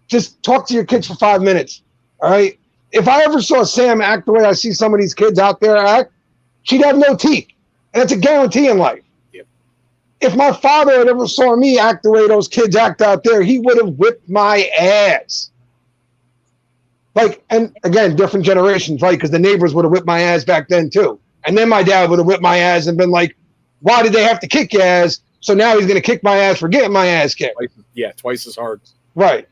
Just talk to your kids for 5 minutes. All right? If I ever saw Sam act the way I see some of these kids out there act, she'd have no teeth. And that's a guarantee in life. Yep. If my father had ever saw me act the way those kids act out there, he would have whipped my ass. Like, and again, different generations, right? Because the neighbors would have whipped my ass back then too. And then my dad would have whipped my ass and been like, why did they have to kick your ass? So now he's going to kick my ass for getting my ass kicked. Twice as hard. Right.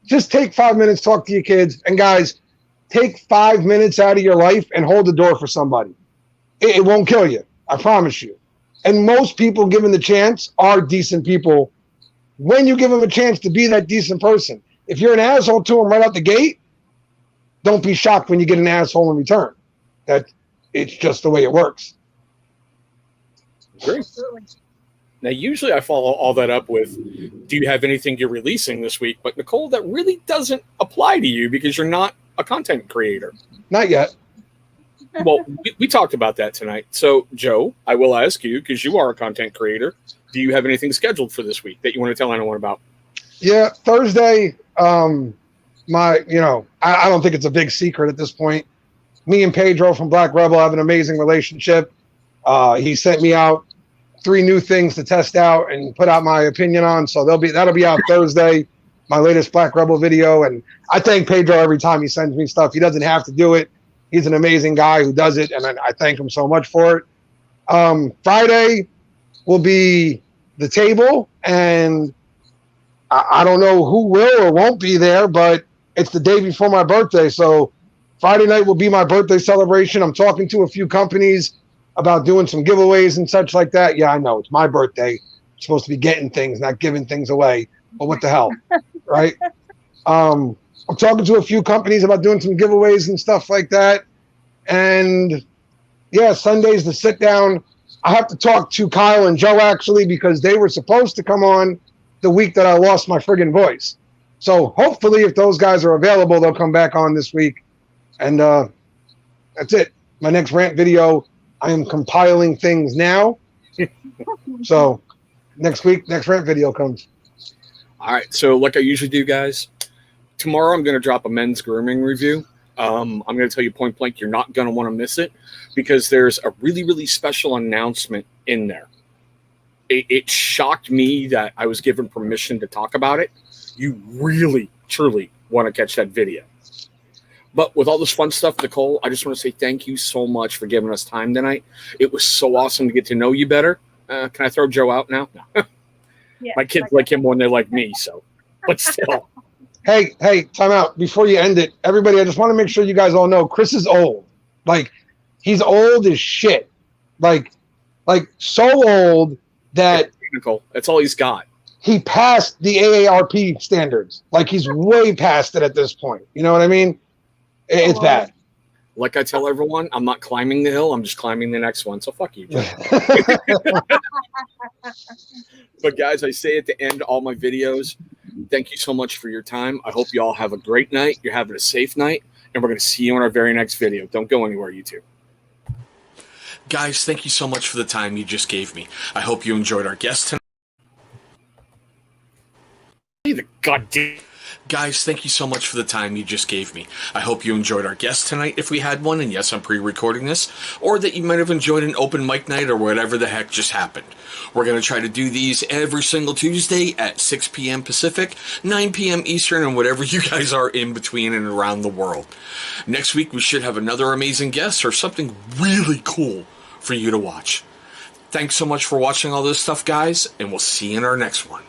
Just take 5 minutes, talk to your kids. And guys, take 5 minutes out of your life and hold the door for somebody. It won't kill you. I promise you. And most people given the chance are decent people when you give them a chance to be that decent person. If you're an asshole to them right out the gate, don't be shocked when you get an asshole in return. It's just the way it works. Great. Now, usually I follow all that up with, do you have anything you're releasing this week? But Nicole, that really doesn't apply to you because you're not a content creator. Not yet. Well, we talked about that tonight. So, Joe, I will ask you, because you are a content creator, do you have anything scheduled for this week that you want to tell anyone about? Yeah, Thursday, I don't think it's a big secret at this point. Me and Pedro from Black Rebel have an amazing relationship. He sent me out 3 new things to test out and put out my opinion on. So that'll be out Thursday, my latest Black Rebel video. And I thank Pedro every time he sends me stuff. He doesn't have to do it. He's an amazing guy who does it, and I thank him so much for it. Friday will be the table, and I don't know who will or won't be there, but it's the day before my birthday. So Friday night will be my birthday celebration. I'm talking to a few companies about doing some giveaways and such like that. Yeah, I know. It's my birthday. I'm supposed to be getting things, not giving things away. But what the hell, right? I'm talking to a few companies about doing some giveaways and stuff like that. And, yeah, Sunday's the sit-down. I have to talk to Kyle and Joe, actually, because they were supposed to come on the week that I lost my friggin' voice. So hopefully if those guys are available, they'll come back on this week. And that's it. My next rant video, I am compiling things now. So next week, next rant video comes. All right. So like I usually do, guys, tomorrow I'm going to drop a men's grooming review. I'm going to tell you point blank, you're not going to want to miss it because there's a really, really special announcement in there. It shocked me that I was given permission to talk about it. You really, truly want to catch that video. But with all this fun stuff, Nicole, I just want to say thank you so much for giving us time tonight. It was so awesome to get to know you better. Can I throw Joe out now? No. Yeah, My kids like him more than they like me, so. But still. Hey, time out. Before you end it, everybody, I just want to make sure you guys all know Chris is old. Like, he's old as shit. Like so old that Nicole, that's all he's got. He passed the AARP standards. Like, he's way past it at this point. You know what I mean? It's bad. Like I tell everyone, I'm not climbing the hill. I'm just climbing the next one. So fuck you, Joe. But guys, I say at the end of all my videos, thank you so much for your time. I hope you all have a great night. You're having a safe night. And we're going to see you in our very next video. Don't go anywhere, you two. Guys, thank you so much for the time you just gave me. I hope you enjoyed our guest tonight. The goddamn... Guys, thank you so much for the time you just gave me. I hope you enjoyed our guest tonight if we had one, and yes, I'm pre-recording this, or that you might have enjoyed an open mic night or whatever the heck just happened. We're going to try to do these every single Tuesday at 6 p.m. Pacific, 9 p.m. Eastern, and whatever you guys are in between and around the world. Next week, we should have another amazing guest or something really cool for you to watch. Thanks so much for watching all this stuff, guys, and we'll see you in our next one.